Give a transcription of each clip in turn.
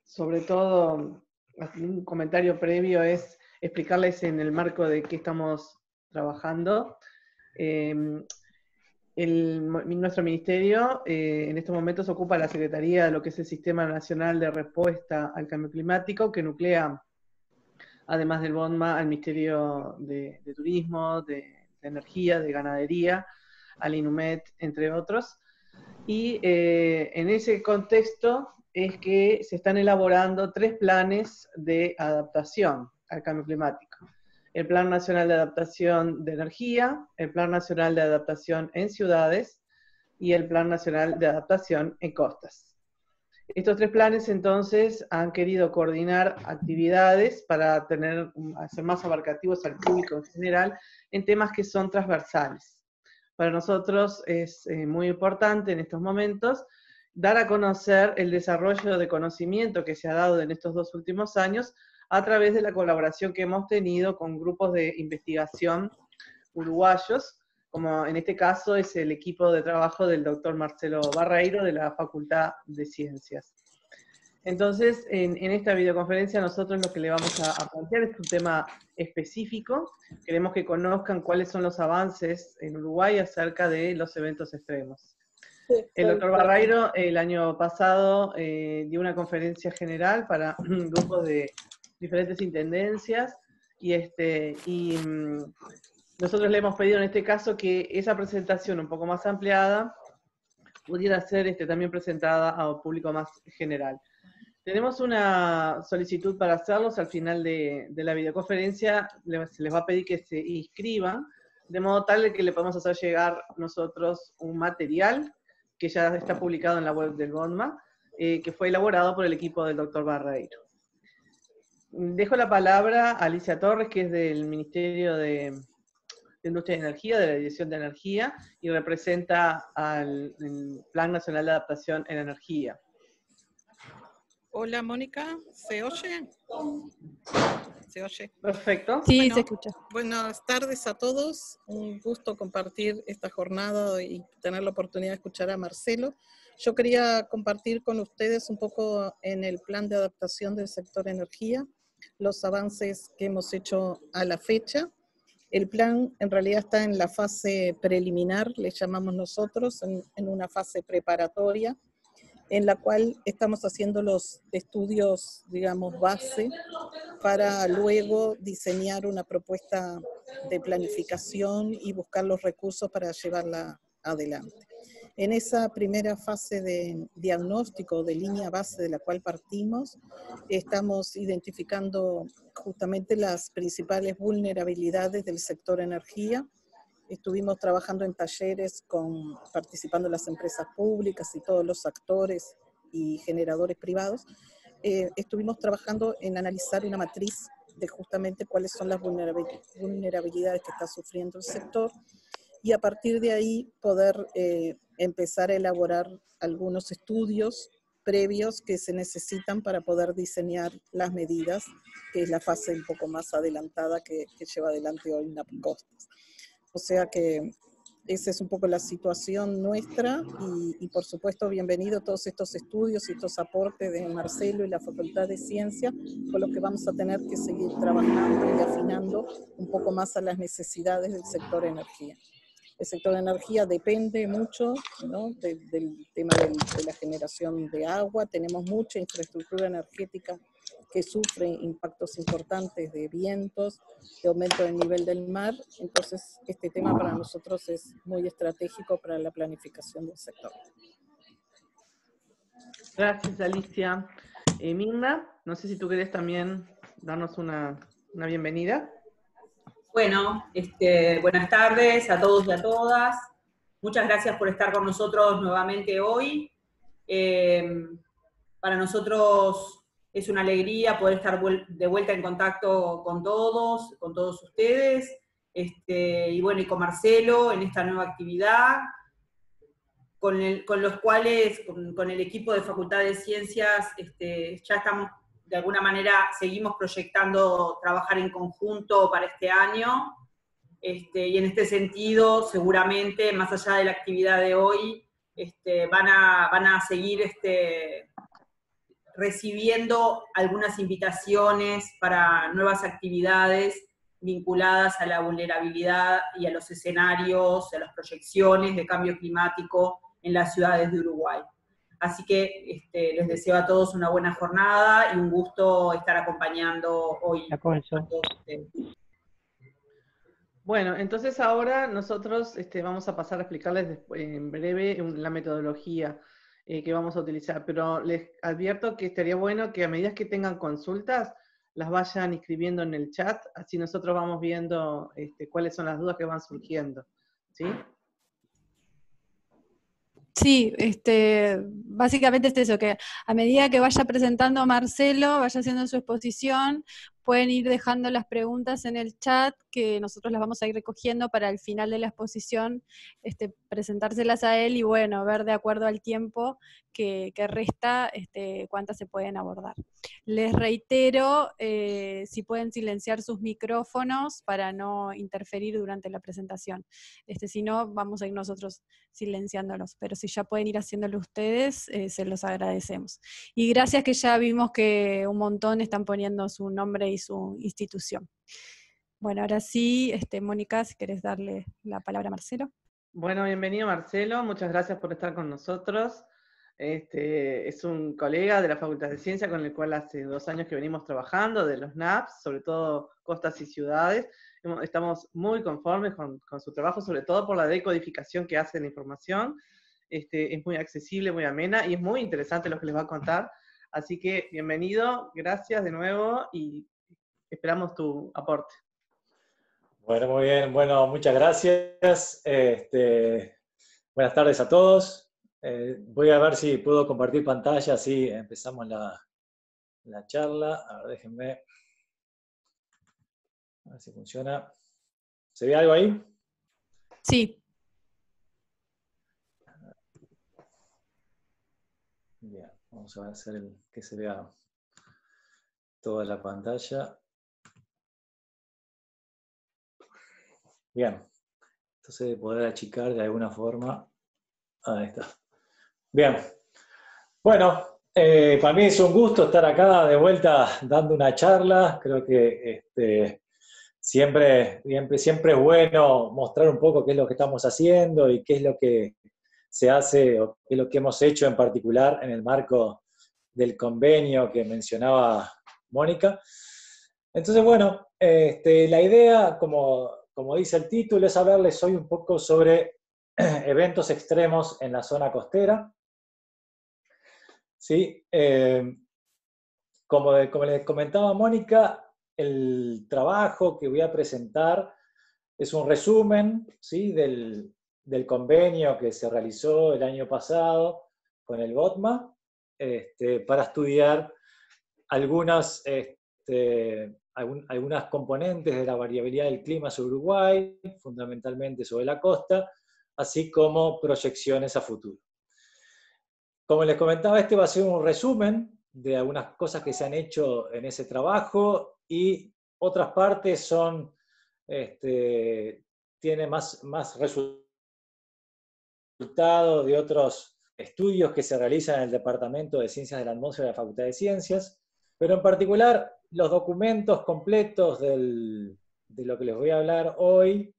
Sobre todo, un comentario previo es explicarles en el marco de qué estamos trabajando. Nuestro ministerio en estos momentos ocupa la Secretaría de lo que es el Sistema Nacional de Respuesta al Cambio Climático, que nuclea, además del BONMA, al Ministerio de Turismo, de Energía, de Ganadería, al INUMET, entre otros. Y en ese contexto es que se están elaborando 3 planes de adaptación al cambio climático. El Plan Nacional de Adaptación de Energía, el Plan Nacional de Adaptación en Ciudades y el Plan Nacional de Adaptación en Costas. Estos 3 planes entonces han querido coordinar actividades para hacer más abarcativos al público en general en temas que son transversales. Para nosotros es muy importante en estos momentos dar a conocer el desarrollo de conocimiento que se ha dado en estos 2 últimos años a través de la colaboración que hemos tenido con grupos de investigación uruguayos, como en este caso es el equipo de trabajo del doctor Marcelo Barreiro de la Facultad de Ciencias. Entonces, en esta videoconferencia nosotros lo que le vamos a plantear es un tema específico. Queremos que conozcan cuáles son los avances en Uruguay acerca de los eventos extremos. El doctor Barreiro el año pasado dio una conferencia general para grupos de diferentes intendencias y nosotros le hemos pedido en este caso que esa presentación un poco más ampliada pudiera ser también presentada a un público más general. Tenemos una solicitud para hacerlos al final de la videoconferencia, se les va a pedir que se inscriban, de modo tal que le podamos hacer llegar nosotros un material que ya está publicado en la web del BONMA, que fue elaborado por el equipo del doctor Barreiro. Dejo la palabra a Alicia Torres, que es del Ministerio de Industria y Energía, de la Dirección de Energía, y representa al Plan Nacional de Adaptación en Energía. Hola, Mónica, ¿se oye? ¿Se oye? Perfecto. Sí, bueno, se escucha. Buenas tardes a todos. Un gusto compartir esta jornada y tener la oportunidad de escuchar a Marcelo. Yo quería compartir con ustedes un poco en el plan de adaptación del sector energía, los avances que hemos hecho a la fecha. El plan en realidad está en la fase preliminar, le llamamos nosotros, en una fase preparatoria, en la cual estamos haciendo los estudios, digamos, base, para luego diseñar una propuesta de planificación y buscar los recursos para llevarla adelante. En esa primera fase de diagnóstico de línea base de la cual partimos, estamos identificando justamente las principales vulnerabilidades del sector energía. Estuvimos trabajando en talleres participando las empresas públicas y todos los actores y generadores privados. Estuvimos trabajando en analizar una matriz de justamente cuáles son las vulnerabilidades que está sufriendo el sector y a partir de ahí poder empezar a elaborar algunos estudios previos que se necesitan para poder diseñar las medidas, que es la fase un poco más adelantada que lleva adelante hoy NAPCostas. O sea que esa es un poco la situación nuestra y por supuesto bienvenido todos estos estudios y estos aportes de Marcelo y la Facultad de Ciencia, con los que vamos a tener que seguir trabajando y afinando un poco más a las necesidades del sector energía. El sector de energía depende mucho, ¿no?, del tema de la generación de agua. Tenemos mucha infraestructura energética que sufre impactos importantes de vientos, de aumento del nivel del mar. Entonces, este tema para nosotros es muy estratégico para la planificación del sector. Gracias, Alicia. Mirna, no sé si tú querés también darnos una bienvenida. Bueno, buenas tardes a todos y a todas. Muchas gracias por estar con nosotros nuevamente hoy. Para nosotros es una alegría poder estar de vuelta en contacto con todos ustedes, y bueno, y con Marcelo en esta nueva actividad, con los cuales, con el equipo de Facultad de Ciencias, ya estamos, de alguna manera, seguimos proyectando trabajar en conjunto para este año, y en este sentido, seguramente, más allá de la actividad de hoy, van a seguir recibiendo algunas invitaciones para nuevas actividades vinculadas a la vulnerabilidad y a los escenarios, a las proyecciones de cambio climático en las ciudades de Uruguay. Así que les deseo a todos una buena jornada y un gusto estar acompañando hoy a todos ustedes. Bueno, entonces ahora nosotros vamos a pasar a explicarles en breve la metodología que vamos a utilizar, pero les advierto que estaría bueno que a medida que tengan consultas, las vayan escribiendo en el chat, así nosotros vamos viendo cuáles son las dudas que van surgiendo, ¿sí? Sí, básicamente es eso, que a medida que vaya presentando Marcelo, vaya haciendo su exposición, pueden ir dejando las preguntas en el chat, que nosotros las vamos a ir recogiendo para el final de la exposición, presentárselas a él y bueno, ver de acuerdo al tiempo que resta, cuántas se pueden abordar. Les reitero, si pueden silenciar sus micrófonos para no interferir durante la presentación. Si no, vamos a ir nosotros silenciándolos, pero si ya pueden ir haciéndolo ustedes, se los agradecemos. Y gracias, que ya vimos que un montón están poniendo su nombre y su institución. Bueno, ahora sí, Mónica, si querés darle la palabra a Marcelo. Bueno, bienvenido Marcelo, muchas gracias por estar con nosotros. Es un colega de la Facultad de Ciencia con el cual hace 2 años que venimos trabajando, de los NAPS, sobre todo costas y ciudades. Estamos muy conformes con su trabajo, sobre todo por la decodificación que hace de la información. Es muy accesible, muy amena, y es muy interesante lo que les va a contar. Así que bienvenido, gracias de nuevo, y esperamos tu aporte. Bueno, muy bien. Bueno, muchas gracias. Buenas tardes a todos. Voy a ver si puedo compartir pantalla, así empezamos la charla. A ver, déjenme. A ver si funciona. ¿Se ve algo ahí? Sí. Bien, vamos a hacer que se vea toda la pantalla. Bien, entonces poder achicar de alguna forma. Ahí está. Bien, bueno, para mí es un gusto estar acá de vuelta dando una charla. Creo que siempre es bueno mostrar un poco qué es lo que estamos haciendo y qué es lo que se hace o qué es lo que hemos hecho en particular en el marco del convenio que mencionaba Mónica. Entonces, bueno, la idea, como dice el título, es hablarles hoy un poco sobre eventos extremos en la zona costera. ¿Sí? Como les comentaba Mónica, el trabajo que voy a presentar es un resumen, ¿sí?, del convenio que se realizó el año pasado con el BOTMA para estudiar algunas componentes de la variabilidad del clima sobre Uruguay, fundamentalmente sobre la costa, así como proyecciones a futuro. Como les comentaba, este va a ser un resumen de algunas cosas que se han hecho en ese trabajo, y otras partes tiene más resultados de otros estudios que se realizan en el Departamento de Ciencias de la Atmósfera de la Facultad de Ciencias, pero en particular los documentos completos de lo que les voy a hablar hoy,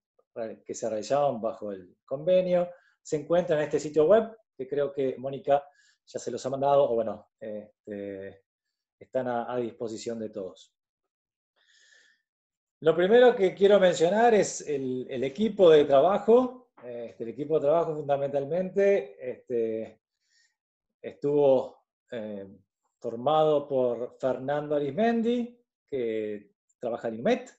que se realizaron bajo el convenio, se encuentran en este sitio web, que creo que Mónica ya se los ha mandado, o bueno, están a disposición de todos. Lo primero que quiero mencionar es el equipo de trabajo. El equipo de trabajo fundamentalmente estuvo formado por Fernando Arismendi, que trabaja en INUMET,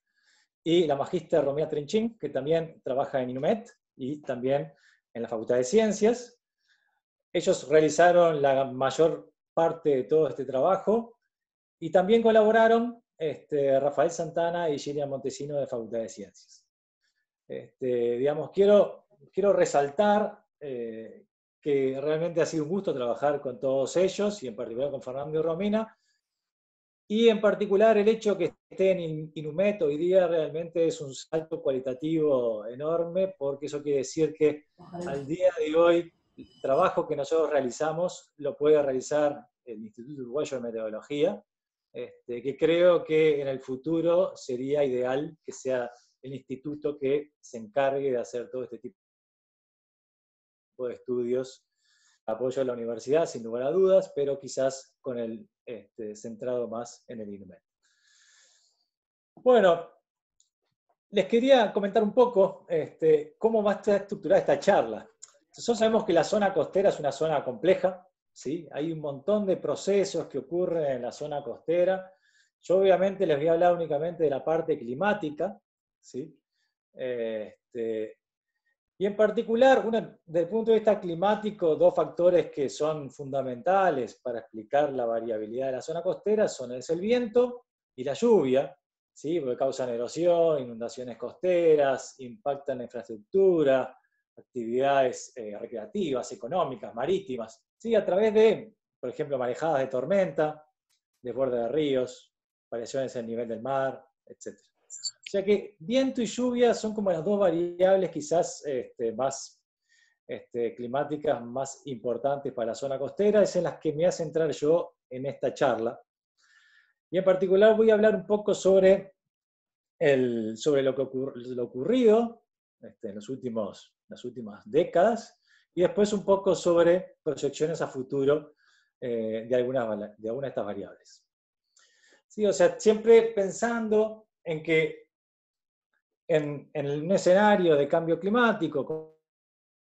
y la magíster Romina Trinchín, que también trabaja en INUMET y también en la Facultad de Ciencias. Ellos realizaron la mayor parte de todo este trabajo, y también colaboraron Rafael Santana y Gillian Montesino de Facultad de Ciencias. Digamos, quiero resaltar que realmente ha sido un gusto trabajar con todos ellos, y en particular con Fernando y Romina, y en particular el hecho que estén en INUMET hoy día realmente es un salto cualitativo enorme, porque eso quiere decir que al día de hoy el trabajo que nosotros realizamos lo puede realizar el Instituto Uruguayo de Meteorología, que creo que en el futuro sería ideal que sea el instituto que se encargue de hacer todo este tipo de estudios, apoyo a la universidad, sin lugar a dudas, pero quizás con el centrado más en el INUMET. Bueno, les quería comentar un poco cómo va a estar estructurada esta charla. Nosotros sabemos que la zona costera es una zona compleja, ¿sí? Hay un montón de procesos que ocurren en la zona costera. Yo obviamente les voy a hablar únicamente de la parte climática, ¿sí? Y en particular, desde el punto de vista climático, dos factores que son fundamentales para explicar la variabilidad de la zona costera son el viento y la lluvia, ¿sí? Porque causan erosión, inundaciones costeras, impactan la infraestructura, actividades recreativas, económicas, marítimas, ¿sí? A través de, por ejemplo, marejadas de tormenta, desborde de ríos, variaciones en el nivel del mar, etc. O sea que viento y lluvia son como las dos variables quizás más climáticas más importantes para la zona costera, es en las que me voy a centrar yo en esta charla. Y en particular voy a hablar un poco sobre lo ocurrido en las últimas décadas, y después un poco sobre proyecciones a futuro de algunas de estas variables. Sí, o sea, siempre pensando en que en un escenario de cambio climático,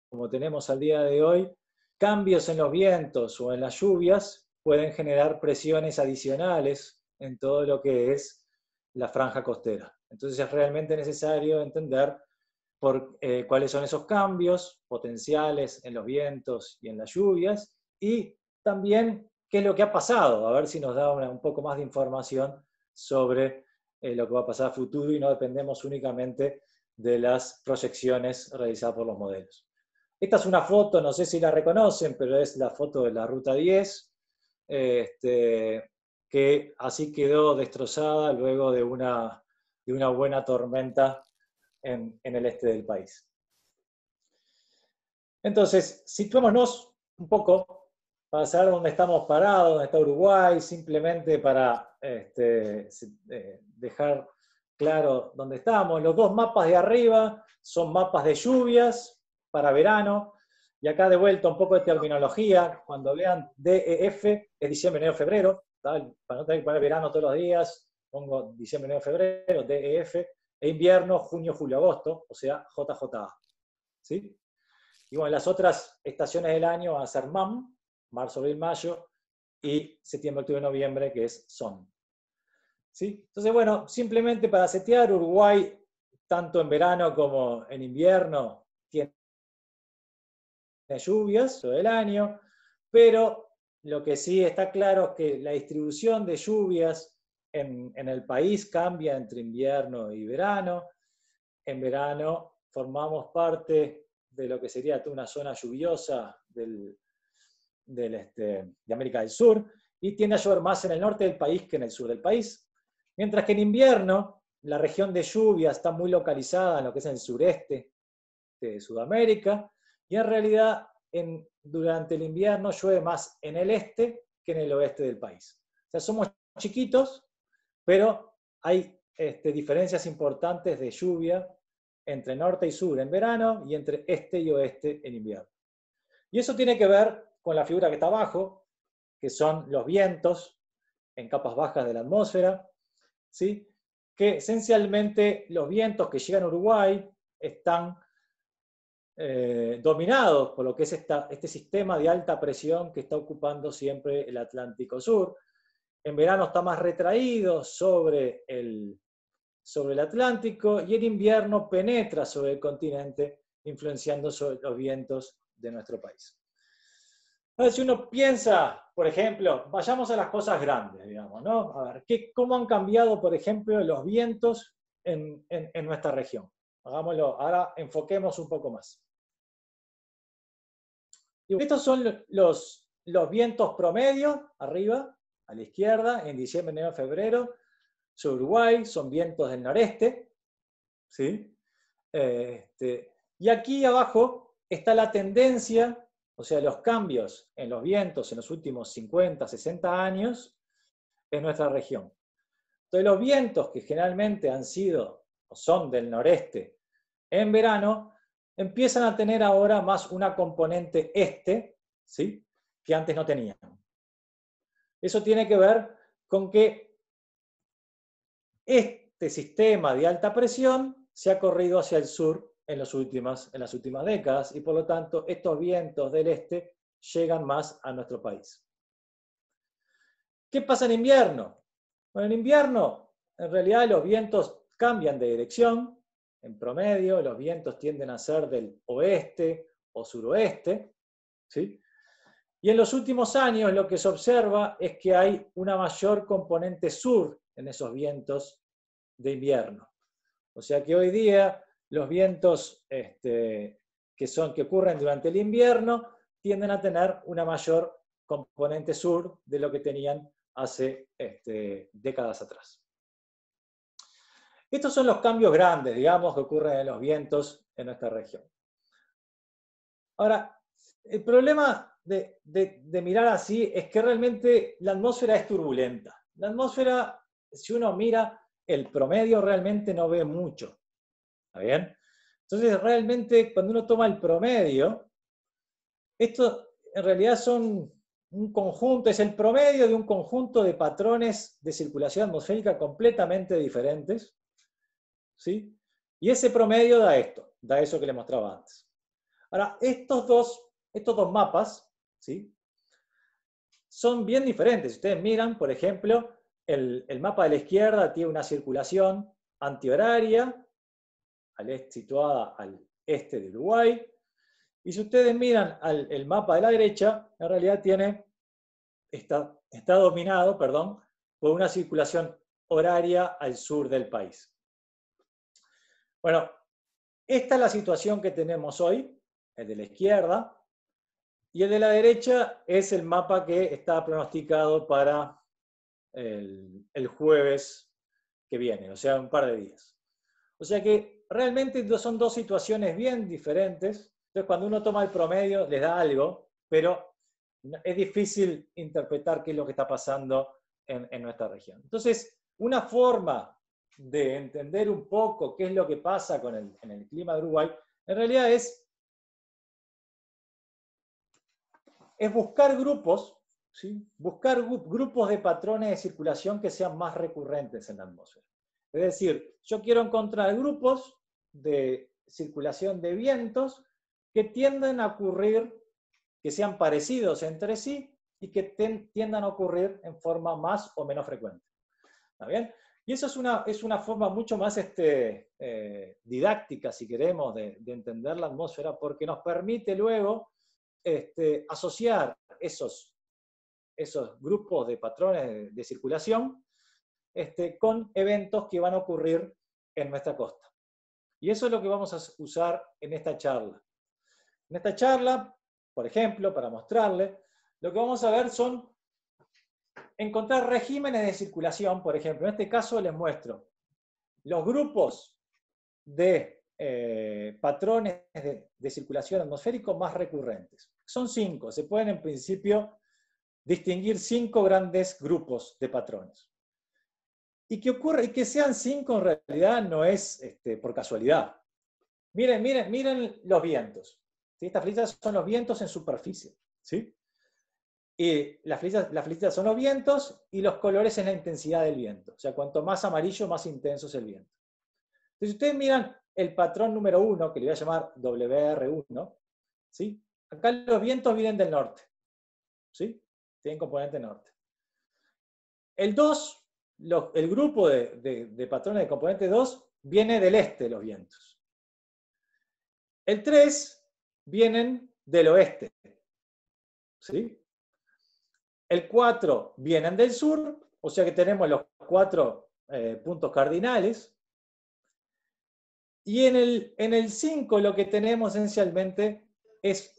como tenemos al día de hoy, cambios en los vientos o en las lluvias pueden generar presiones adicionales en todo lo que es la franja costera. Entonces es realmente necesario entender cuáles son esos cambios potenciales en los vientos y en las lluvias, y también qué es lo que ha pasado, a ver si nos da un poco más de información sobre lo que va a pasar a futuro y no dependemos únicamente de las proyecciones realizadas por los modelos. Esta es una foto, no sé si la reconocen, pero es la foto de la Ruta 10, que así quedó destrozada luego de una buena tormenta en el este del país. Entonces, situémonos un poco para saber dónde estamos parados, dónde está Uruguay, simplemente para dejar claro dónde estamos. Los dos mapas de arriba son mapas de lluvias para verano, y acá de vuelta un poco de terminología. Cuando vean DEF es diciembre, enero, febrero, ¿tal? Para no tener que poner verano todos los días, pongo diciembre, enero, febrero, DEF, e invierno, junio, julio, agosto, o sea, JJA. ¿Sí? Y bueno, las otras estaciones del año van a ser MAM, marzo, abril, mayo, y septiembre, octubre, noviembre, que es SON. ¿Sí? Entonces, bueno, simplemente para setear, Uruguay, tanto en verano como en invierno, tiene lluvias todo el año, pero lo que sí está claro es que la distribución de lluvias en el país cambia entre invierno y verano. En verano formamos parte de lo que sería toda una zona lluviosa de América del Sur, y tiende a llover más en el norte del país que en el sur del país. Mientras que en invierno, la región de lluvia está muy localizada en lo que es el sureste de Sudamérica, y en realidad durante el invierno llueve más en el este que en el oeste del país. O sea, somos chiquitos, pero hay diferencias importantes de lluvia entre norte y sur en verano y entre este y oeste en invierno. Y eso tiene que ver con la figura que está abajo, que son los vientos en capas bajas de la atmósfera, ¿sí? Que esencialmente los vientos que llegan a Uruguay están dominados por lo que es este sistema de alta presión que está ocupando siempre el Atlántico Sur. En verano está más retraído sobre el Atlántico, y en invierno penetra sobre el continente, influenciando sobre los vientos de nuestro país. Entonces, si uno piensa, por ejemplo, vayamos a las cosas grandes, digamos, ¿no? A ver, ¿cómo han cambiado, por ejemplo, los vientos en nuestra región? Hagámoslo, ahora enfoquemos un poco más. Y estos son los vientos promedio, arriba, a la izquierda, en diciembre, enero, febrero, sobre Uruguay, son vientos del noreste, ¿sí? Y aquí abajo está la tendencia o sea, los cambios en los vientos en los últimos 50, 60 años, es nuestra región. Entonces los vientos que generalmente han sido o son del noreste en verano, empiezan a tener ahora más una componente este, ¿sí?, que antes no tenían. Eso tiene que ver con que este sistema de alta presión se ha corrido hacia el sur en las últimas décadas y por lo tanto estos vientos del este llegan más a nuestro país. ¿Qué pasa en invierno? Bueno, en invierno en realidad los vientos cambian de dirección. En promedio los vientos tienden a ser del oeste o suroeste, ¿sí? Y en los últimos años lo que se observa es que hay una mayor componente sur en esos vientos de invierno. O sea que hoy día los vientos que ocurren durante el invierno tienden a tener una mayor componente sur de lo que tenían hace décadas atrás. Estos son los cambios grandes, digamos, que ocurren en los vientos en nuestra región. Ahora, el problema de mirar así es que realmente la atmósfera es turbulenta. La atmósfera, si uno mira el promedio, realmente no ve mucho. ¿Está bien? Entonces, realmente, cuando uno toma el promedio, esto en realidad son un conjunto, es el promedio de un conjunto de patrones de circulación atmosférica completamente diferentes, ¿sí? Y ese promedio da esto, da eso que les mostraba antes. Ahora, estos dos mapas, ¿sí?, son bien diferentes. Si ustedes miran, por ejemplo, el mapa de la izquierda tiene una circulación antihoraria, situada al este de Uruguay, y si ustedes miran el mapa de la derecha, en realidad está dominado, por una circulación horaria al sur del país. Bueno, esta es la situación que tenemos hoy, el de la izquierda, y el de la derecha es el mapa que está pronosticado para el jueves que viene, o sea, un par de días. O sea que realmente son dos situaciones bien diferentes. Entonces, cuando uno toma el promedio, les da algo, pero es difícil interpretar qué es lo que está pasando en nuestra región. Entonces, una forma de entender un poco qué es lo que pasa en el clima de Uruguay, en realidad es buscar grupos, ¿sí?, buscar grupos de patrones de circulación que sean más recurrentes en la atmósfera. Es decir, yo quiero encontrar grupos de circulación de vientos que tienden a ocurrir, que sean parecidos entre sí y que tiendan a ocurrir en forma más o menos frecuente. ¿Está bien? Y eso es una forma mucho más didáctica, si queremos, de entender la atmósfera, porque nos permite luego asociar esos grupos de patrones de circulación con eventos que van a ocurrir en nuestra costa. Y eso es lo que vamos a usar en esta charla. En esta charla, por ejemplo, para mostrarle, lo que vamos a ver son encontrar regímenes de circulación. Por ejemplo, en este caso les muestro los grupos de patrones de circulación atmosférico más recurrentes. Son 5, se pueden en principio distinguir 5 grandes grupos de patrones. Y que sean 5 en realidad no es por casualidad. Miren los vientos. ¿Sí? Estas flechitas son los vientos en superficie, ¿sí? Y las flechitas son los vientos y los colores es la intensidad del viento. O sea, cuanto más amarillo, más intenso es el viento. Entonces, si ustedes miran el patrón número 1, que le voy a llamar WR1, ¿sí?, acá los vientos vienen del norte, ¿sí?, tienen componente norte. El 2, el grupo de patrones de componente 2, viene del este de los vientos. El 3 vienen del oeste, ¿sí? El 4 vienen del sur, o sea que tenemos los 4 puntos cardinales. Y en el 5 lo que tenemos esencialmente es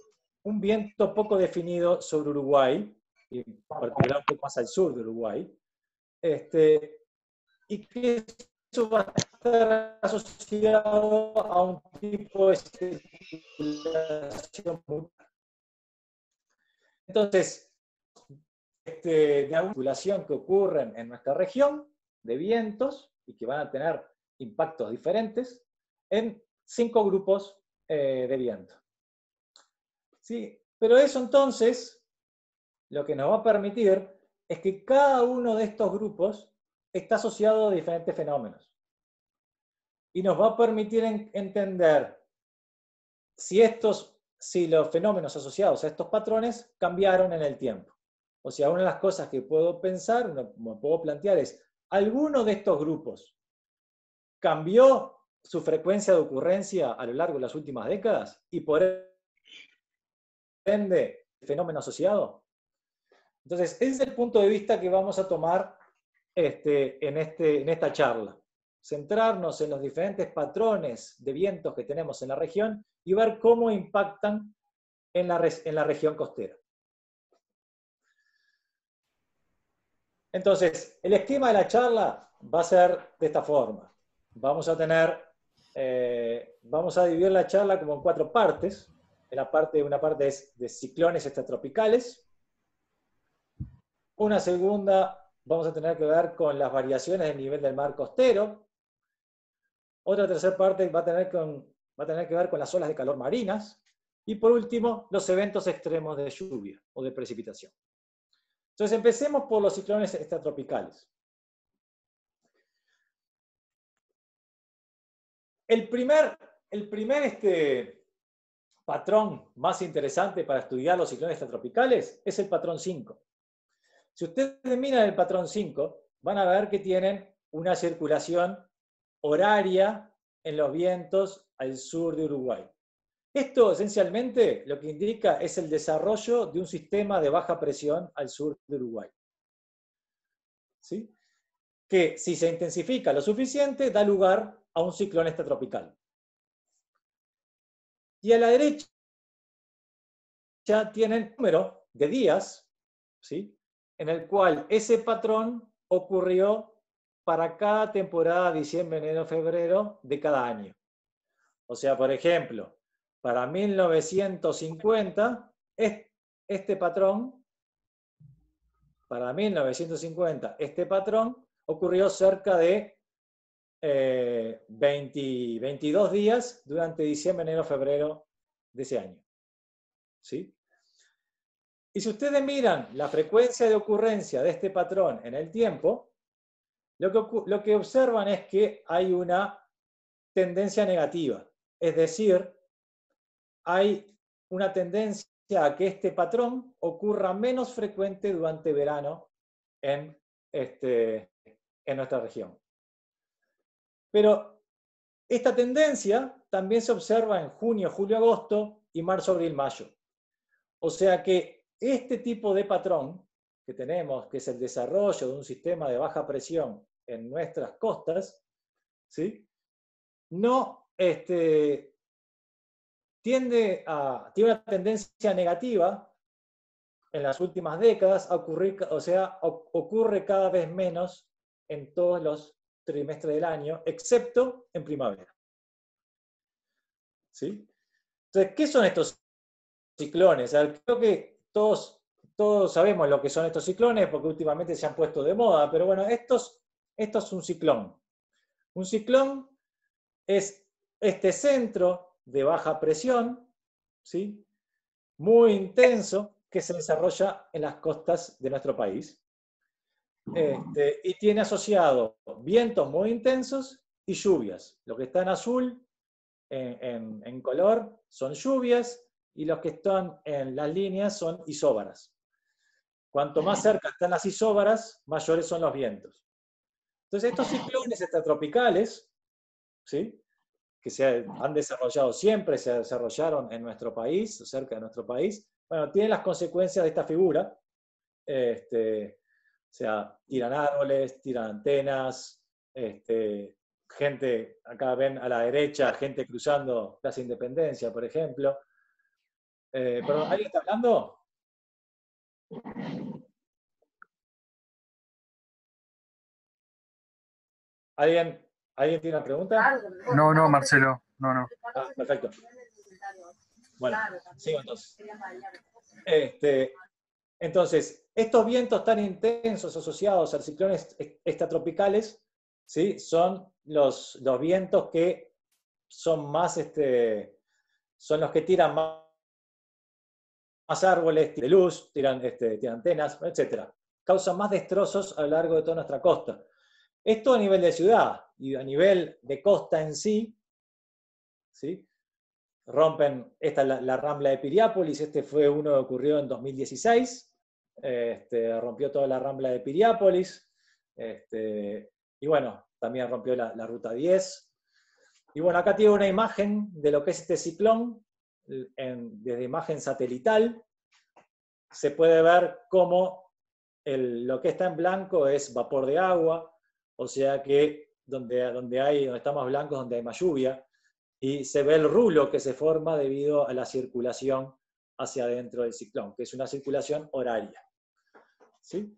un viento poco definido sobre Uruguay, y particularmente un poco más al sur de Uruguay, y que eso va a estar asociado a un tipo de circulación. Entonces, de alguna circulación que ocurren en nuestra región, de vientos, y que van a tener impactos diferentes, en 5 grupos de viento. ¿Sí? Pero eso entonces, lo que nos va a permitir es que cada uno de estos grupos está asociado a diferentes fenómenos. Y nos va a permitir entender si los fenómenos asociados a estos patrones cambiaron en el tiempo. O sea, una de las cosas que puedo pensar, me puedo plantear es, ¿alguno de estos grupos cambió su frecuencia de ocurrencia a lo largo de las últimas décadas? Y por ende, el fenómeno asociado. Entonces, ese es el punto de vista que vamos a tomar en esta charla. Centrarnos en los diferentes patrones de vientos que tenemos en la región y ver cómo impactan en la región costera. Entonces, el esquema de la charla va a ser de esta forma. Vamos a dividir la charla como en 4 partes. Una parte es de ciclones extratropicales. Una segunda vamos a tener que ver con las variaciones del nivel del mar costero. Otra tercera parte va a tener que ver con las olas de calor marinas. Y por último, los eventos extremos de lluvia o de precipitación. Entonces empecemos por los ciclones extratropicales. El primer patrón más interesante para estudiar los ciclones extratropicales es el patrón 5. Si ustedes miran el patrón 5, van a ver que tienen una circulación horaria en los vientos al sur de Uruguay. Esto esencialmente lo que indica es el desarrollo de un sistema de baja presión al sur de Uruguay. ¿Sí? Que si se intensifica lo suficiente, da lugar a un ciclón extratropical. Y a la derecha ya tienen número de días, ¿sí? En el cual ese patrón ocurrió para cada temporada, diciembre, enero, febrero de cada año. O sea, por ejemplo, para 1950, este patrón ocurrió cerca de 22 días durante diciembre, enero, febrero de ese año. ¿Sí? Y si ustedes miran la frecuencia de ocurrencia de este patrón en el tiempo, lo que observan es que hay una tendencia negativa. Es decir, hay una tendencia a que este patrón ocurra menos frecuente durante verano en nuestra región. Pero esta tendencia también se observa en junio, julio, agosto y marzo, abril, mayo. O sea que este tipo de patrón que tenemos, que es el desarrollo de un sistema de baja presión en nuestras costas, ¿sí? Tiene una tendencia negativa en las últimas décadas a ocurrir, o sea, ocurre cada vez menos en todos los trimestres del año, excepto en primavera. ¿Sí? Entonces, ¿qué son estos ciclones? Creo que todos sabemos lo que son estos ciclones porque últimamente se han puesto de moda, pero bueno, esto es un ciclón. Un ciclón es este centro de baja presión, ¿sí? Muy intenso, que se desarrolla en las costas de nuestro país. Y tiene asociado vientos muy intensos y lluvias. Lo que está en azul, en color, son lluvias, y los que están en las líneas son isóbaras. Cuanto más cerca están las isóbaras, mayores son los vientos. Entonces, estos ciclones extratropicales, ¿sí? Que se han desarrollado siempre, se desarrollaron en nuestro país, cerca de nuestro país, bueno, tienen las consecuencias de esta figura. O sea, tiran árboles, tiran antenas, gente, acá ven a la derecha, gente cruzando Plaza Independencia, por ejemplo. Perdón, ¿alguien está hablando? ¿Alguien tiene una pregunta? No, Marcelo, no. Ah, perfecto. Bueno, sigo entonces. Entonces, estos vientos tan intensos asociados a ciclones extratropicales, ¿sí? Son los vientos que son más, son los que tiran más árboles de luz, tiran antenas, etc. Causan más destrozos a lo largo de toda nuestra costa. Esto a nivel de ciudad, y a nivel de costa en sí, ¿sí? Rompen, esta es la rambla de Piriápolis, este fue uno que ocurrió en 2016, rompió toda la rambla de Piriápolis, y bueno, también rompió la ruta 10. Y bueno, acá tiene una imagen de lo que es este ciclón, desde imagen satelital. Se puede ver cómo lo que está en blanco es vapor de agua, o sea que donde está más blanco es donde hay más lluvia, y se ve el rulo que se forma debido a la circulación hacia adentro del ciclón, que es una circulación horaria. ¿Sí?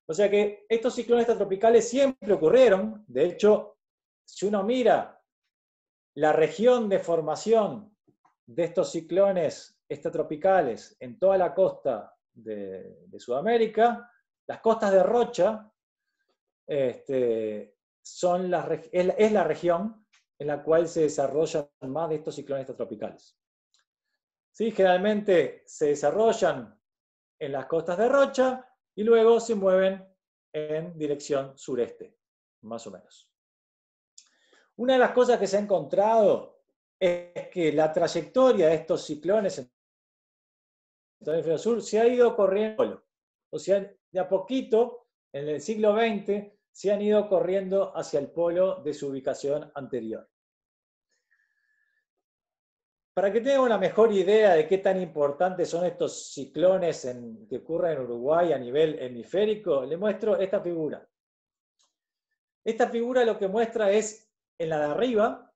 O sea que estos ciclones extratropicales siempre ocurrieron. De hecho, si uno mira la región de formación de estos ciclones extratropicales en toda la costa de Sudamérica, las costas de Rocha es la región en la cual se desarrollan más de estos ciclones extratropicales. ¿Sí? Generalmente se desarrollan en las costas de Rocha y luego se mueven en dirección sureste, más o menos. Una de las cosas que se ha encontrado es que la trayectoria de estos ciclones en el hemisferio sur se ha ido corriendo, o sea, de a poquito, en el siglo XX, se han ido corriendo hacia el polo de su ubicación anterior. Para que tengan una mejor idea de qué tan importantes son estos ciclones que ocurren en Uruguay a nivel hemisférico, les muestro esta figura. Esta figura lo que muestra es, en la de arriba,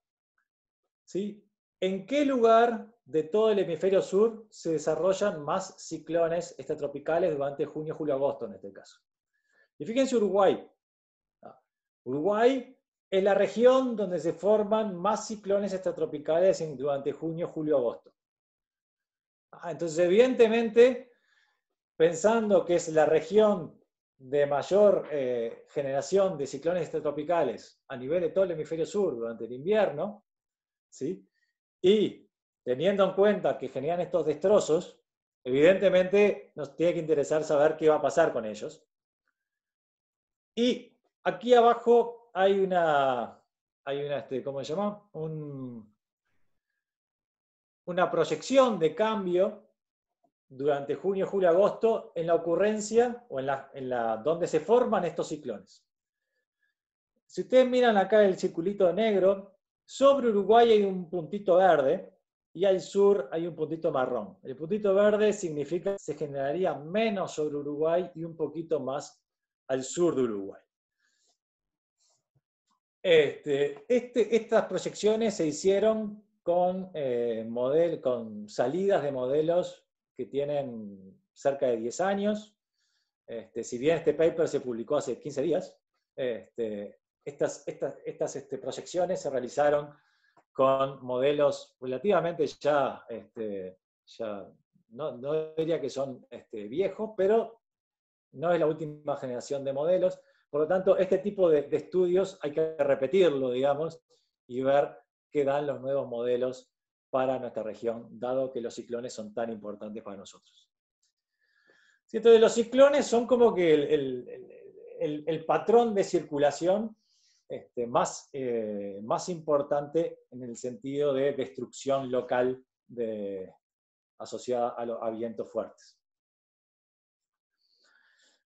¿sí?, en qué lugar de todo el hemisferio sur se desarrollan más ciclones extratropicales durante junio, julio, agosto en este caso. Y fíjense Uruguay. Uruguay es la región donde se forman más ciclones extratropicales durante junio, julio, agosto. Entonces, evidentemente, pensando que es la región de mayor generación de ciclones extratropicales a nivel de todo el hemisferio sur durante el invierno, ¿sí?, y teniendo en cuenta que generan estos destrozos, evidentemente nos tiene que interesar saber qué va a pasar con ellos. Y aquí abajo hay ¿cómo se llama? Una proyección de cambio durante junio, julio, agosto en la ocurrencia o donde se forman estos ciclones. Si ustedes miran acá el circulito negro, sobre Uruguay hay un puntito verde y al sur hay un puntito marrón. El puntito verde significa que se generaría menos sobre Uruguay y un poquito más al sur de Uruguay. Estas proyecciones se hicieron con salidas de modelos que tienen cerca de 10 años. Si bien este paper se publicó hace 15 días, estas proyecciones se realizaron con modelos relativamente no diría que son viejos, pero no es la última generación de modelos. Por lo tanto, este tipo de estudios hay que repetirlo, digamos, y ver qué dan los nuevos modelos para nuestra región, dado que los ciclones son tan importantes para nosotros. Entonces, los ciclones son como que el patrón de circulación más importante en el sentido de destrucción local asociada a vientos fuertes.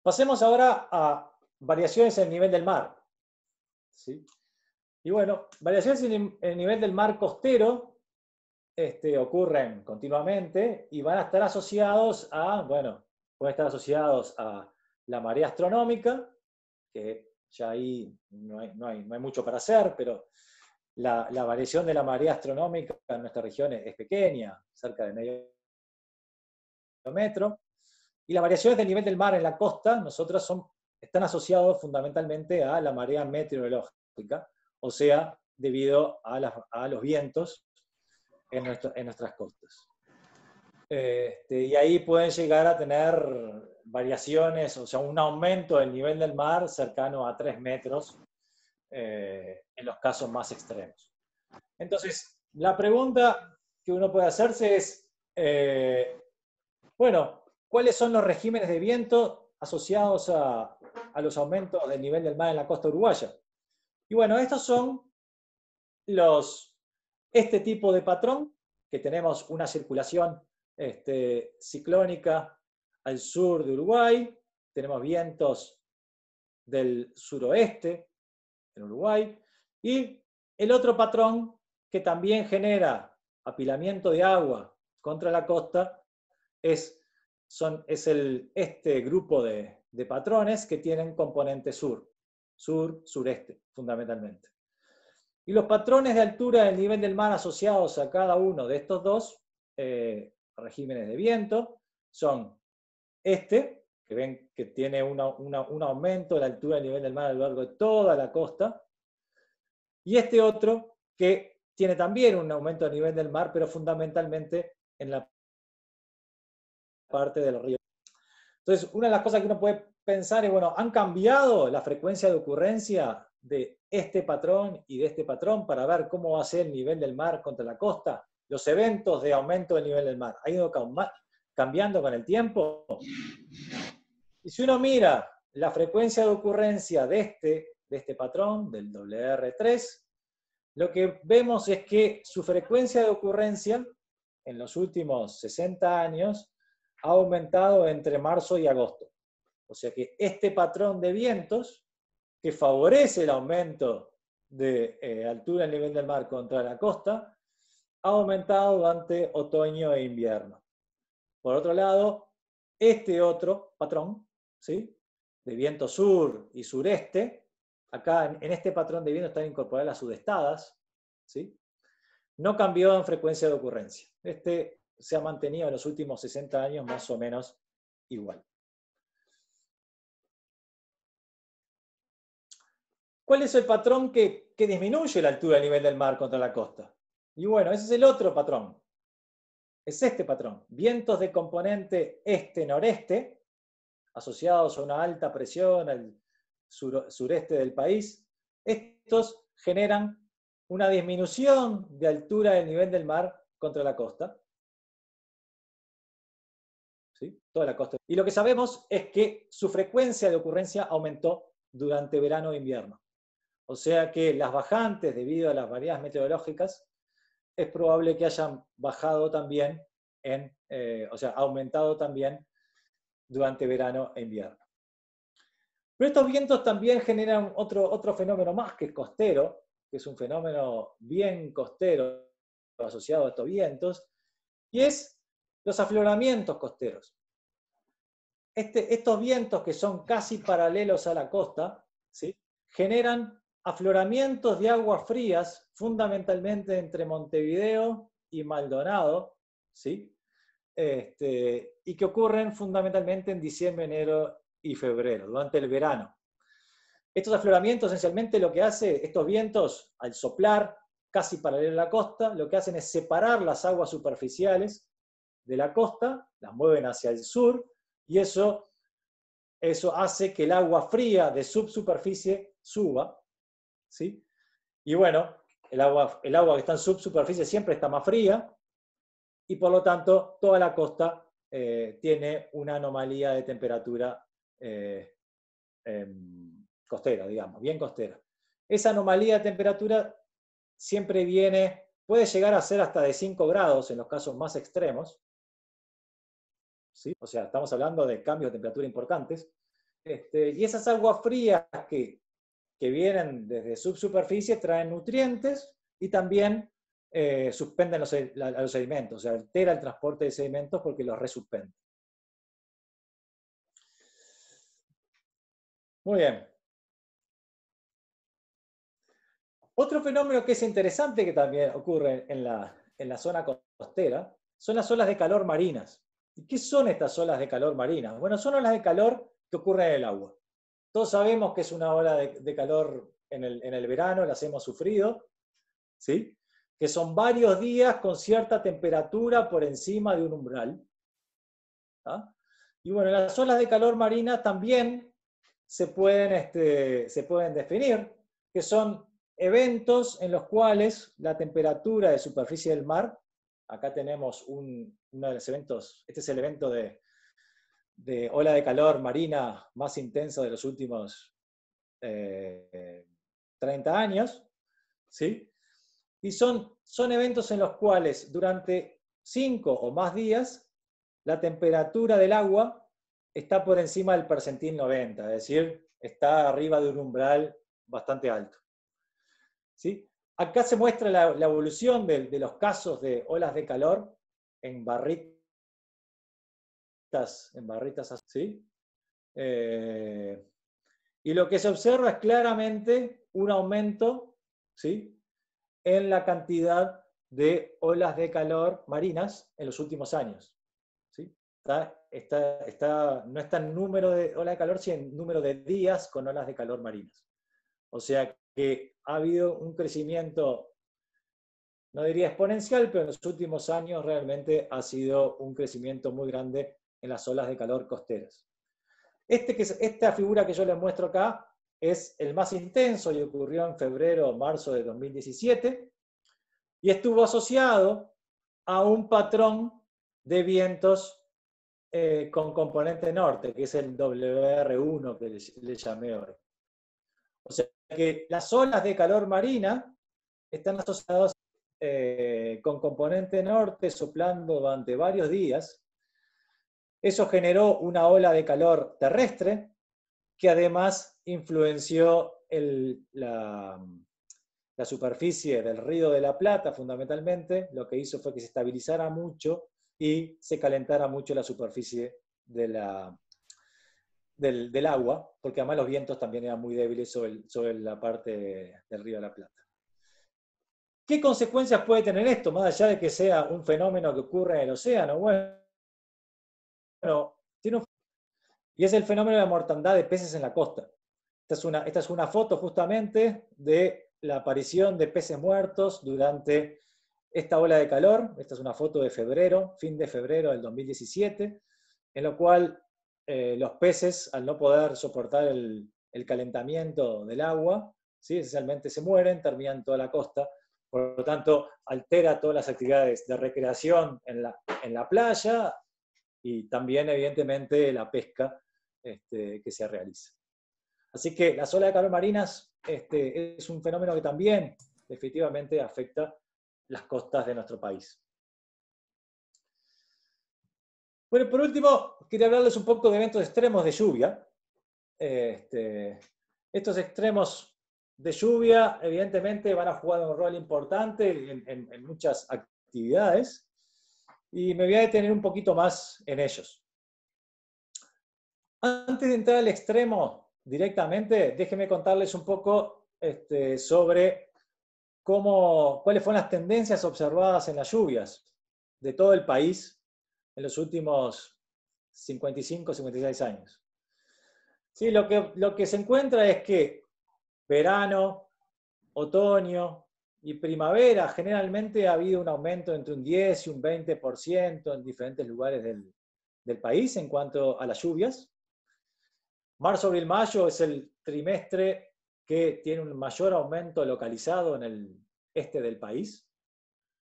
Pasemos ahora a variaciones en el nivel del mar. ¿Sí? Y bueno, variaciones en el nivel del mar costero ocurren continuamente y van a estar asociados pueden estar asociados a la marea astronómica, que ya ahí no hay mucho para hacer, pero la variación de la marea astronómica en nuestra región es pequeña, cerca de medio metro. Y las variaciones del nivel del mar en la costa, están asociados fundamentalmente a la marea meteorológica, o sea, debido a los vientos en nuestras costas. Y ahí pueden llegar a tener variaciones, o sea, un aumento del nivel del mar cercano a 3 metros en los casos más extremos. Entonces, la pregunta que uno puede hacerse es, bueno, ¿cuáles son los regímenes de viento asociados a los aumentos del nivel del mar en la costa uruguaya? Y bueno, estos son este tipo de patrón, que tenemos una circulación ciclónica al sur de Uruguay, tenemos vientos del suroeste en Uruguay, y el otro patrón que también genera apilamiento de agua contra la costa es este grupo de patrones que tienen componente sur-sureste, fundamentalmente. Y los patrones de altura del nivel del mar asociados a cada uno de estos dos regímenes de viento son que ven que tiene un aumento de la altura del nivel del mar a lo largo de toda la costa, y este otro que tiene también un aumento del nivel del mar, pero fundamentalmente en la parte de los ríos. Entonces, una de las cosas que uno puede pensar es, bueno, ¿han cambiado la frecuencia de ocurrencia de este patrón y de este patrón para ver cómo va a ser el nivel del mar contra la costa? Los eventos de aumento del nivel del mar, ¿han ido cambiando con el tiempo? Y si uno mira la frecuencia de ocurrencia de este patrón, del WR3, lo que vemos es que su frecuencia de ocurrencia en los últimos 60 años ha aumentado entre marzo y agosto. O sea que este patrón de vientos, que favorece el aumento de altura del nivel del mar contra la costa, ha aumentado durante otoño e invierno. Por otro lado, este otro patrón, ¿sí?, de viento sur y sureste, acá en este patrón de viento están incorporadas las sudestadas, ¿sí?, no cambió en frecuencia de ocurrencia. Este se ha mantenido en los últimos 60 años más o menos igual. ¿Cuál es el patrón que disminuye la altura del nivel del mar contra la costa? Y bueno, ese es el otro patrón. Es este patrón. Vientos de componente este-noreste, asociados a una alta presión al sureste del país. Estos generan una disminución de altura del nivel del mar contra la costa. ¿Sí? Toda la costa. Y lo que sabemos es que su frecuencia de ocurrencia aumentó durante verano e invierno. O sea que las bajantes, debido a las variables meteorológicas, es probable que hayan bajado también, o sea, aumentado también durante verano e invierno. Pero estos vientos también generan otro fenómeno más que es costero, que es un fenómeno bien costero asociado a estos vientos, y es los afloramientos costeros. Estos vientos que son casi paralelos a la costa, ¿sí?, generan afloramientos de aguas frías, fundamentalmente entre Montevideo y Maldonado, ¿sí?, y que ocurren fundamentalmente en diciembre, enero y febrero, durante el verano. Estos afloramientos, esencialmente, lo que hace estos vientos, al soplar casi paralelo a la costa, lo que hacen es separar las aguas superficiales de la costa, las mueven hacia el sur, y eso hace que el agua fría de subsuperficie suba, ¿sí? Y bueno, el agua que está en subsuperficie siempre está más fría, y por lo tanto toda la costa tiene una anomalía de temperatura costera, digamos, bien costera. Esa anomalía de temperatura siempre puede llegar a ser hasta de 5 grados en los casos más extremos, ¿sí? O sea, estamos hablando de cambios de temperatura importantes, y esas aguas frías que vienen desde subsuperficie traen nutrientes y también suspenden los sedimentos, o sea, altera el transporte de sedimentos porque los resuspende. Muy bien. Otro fenómeno que es interesante que también ocurre en la zona costera son las olas de calor marinas. ¿Y qué son estas olas de calor marinas? Bueno, son olas de calor que ocurren en el agua. Todos sabemos que es una ola de calor en el verano, las hemos sufrido, ¿sí? que son varios días con cierta temperatura por encima de un umbral. ¿Ah? Y bueno, las olas de calor marina también se pueden definir, que son eventos en los cuales la temperatura de superficie del mar, acá tenemos uno de los eventos, este es el evento de ola de calor marina más intenso de los últimos 30 años, ¿sí? Y son eventos en los cuales durante 5 o más días la temperatura del agua está por encima del percentil 90, es decir, está arriba de un umbral bastante alto. ¿Sí? Acá se muestra la evolución de los casos de olas de calor en barritas así. Y lo que se observa es claramente un aumento, ¿sí?, en la cantidad de olas de calor marinas en los últimos años. ¿Sí? No está en número de olas de calor, sino en número de días con olas de calor marinas. O sea que ha habido un crecimiento, no diría exponencial, pero en los últimos años realmente ha sido un crecimiento muy grande en las olas de calor costeras. Esta figura que yo les muestro acá es el más intenso y ocurrió en febrero o marzo de 2017 y estuvo asociado a un patrón de vientos con componente norte, que es el WR1 que le llamé hoy. O sea que las olas de calor marina están asociadas con componente norte soplando durante varios días. Eso generó una ola de calor terrestre que además influenció la superficie del Río de la Plata, fundamentalmente. Lo que hizo fue que se estabilizara mucho y se calentara mucho la superficie del agua, porque además los vientos también eran muy débiles sobre la parte del Río de la Plata. ¿Qué consecuencias puede tener esto, más allá de que sea un fenómeno que ocurre en el océano? Bueno, y es el fenómeno de la mortandad de peces en la costa. Esta es una foto justamente de la aparición de peces muertos durante esta ola de calor. Esta es una foto de febrero, fin de febrero del 2017, en lo cual los peces, al no poder soportar el calentamiento del agua, ¿sí?, esencialmente se mueren, terminan toda la costa. Por lo tanto, altera todas las actividades de recreación en la playa y también, evidentemente, la pesca que se realiza. Así que las olas de calor marinas es un fenómeno que también definitivamente afecta las costas de nuestro país. Bueno, por último, quería hablarles un poco de eventos extremos de lluvia. Estos extremos de lluvia, evidentemente, van a jugar un rol importante en muchas actividades, y me voy a detener un poquito más en ellos. Antes de entrar al extremo directamente, déjenme contarles un poco sobre cuáles fueron las tendencias observadas en las lluvias de todo el país en los últimos 55, 56 años. Sí, lo que se encuentra es que verano, otoño y primavera generalmente ha habido un aumento entre un 10 y un 20% en diferentes lugares del país en cuanto a las lluvias. Marzo, abril, mayo es el trimestre que tiene un mayor aumento localizado en el este del país.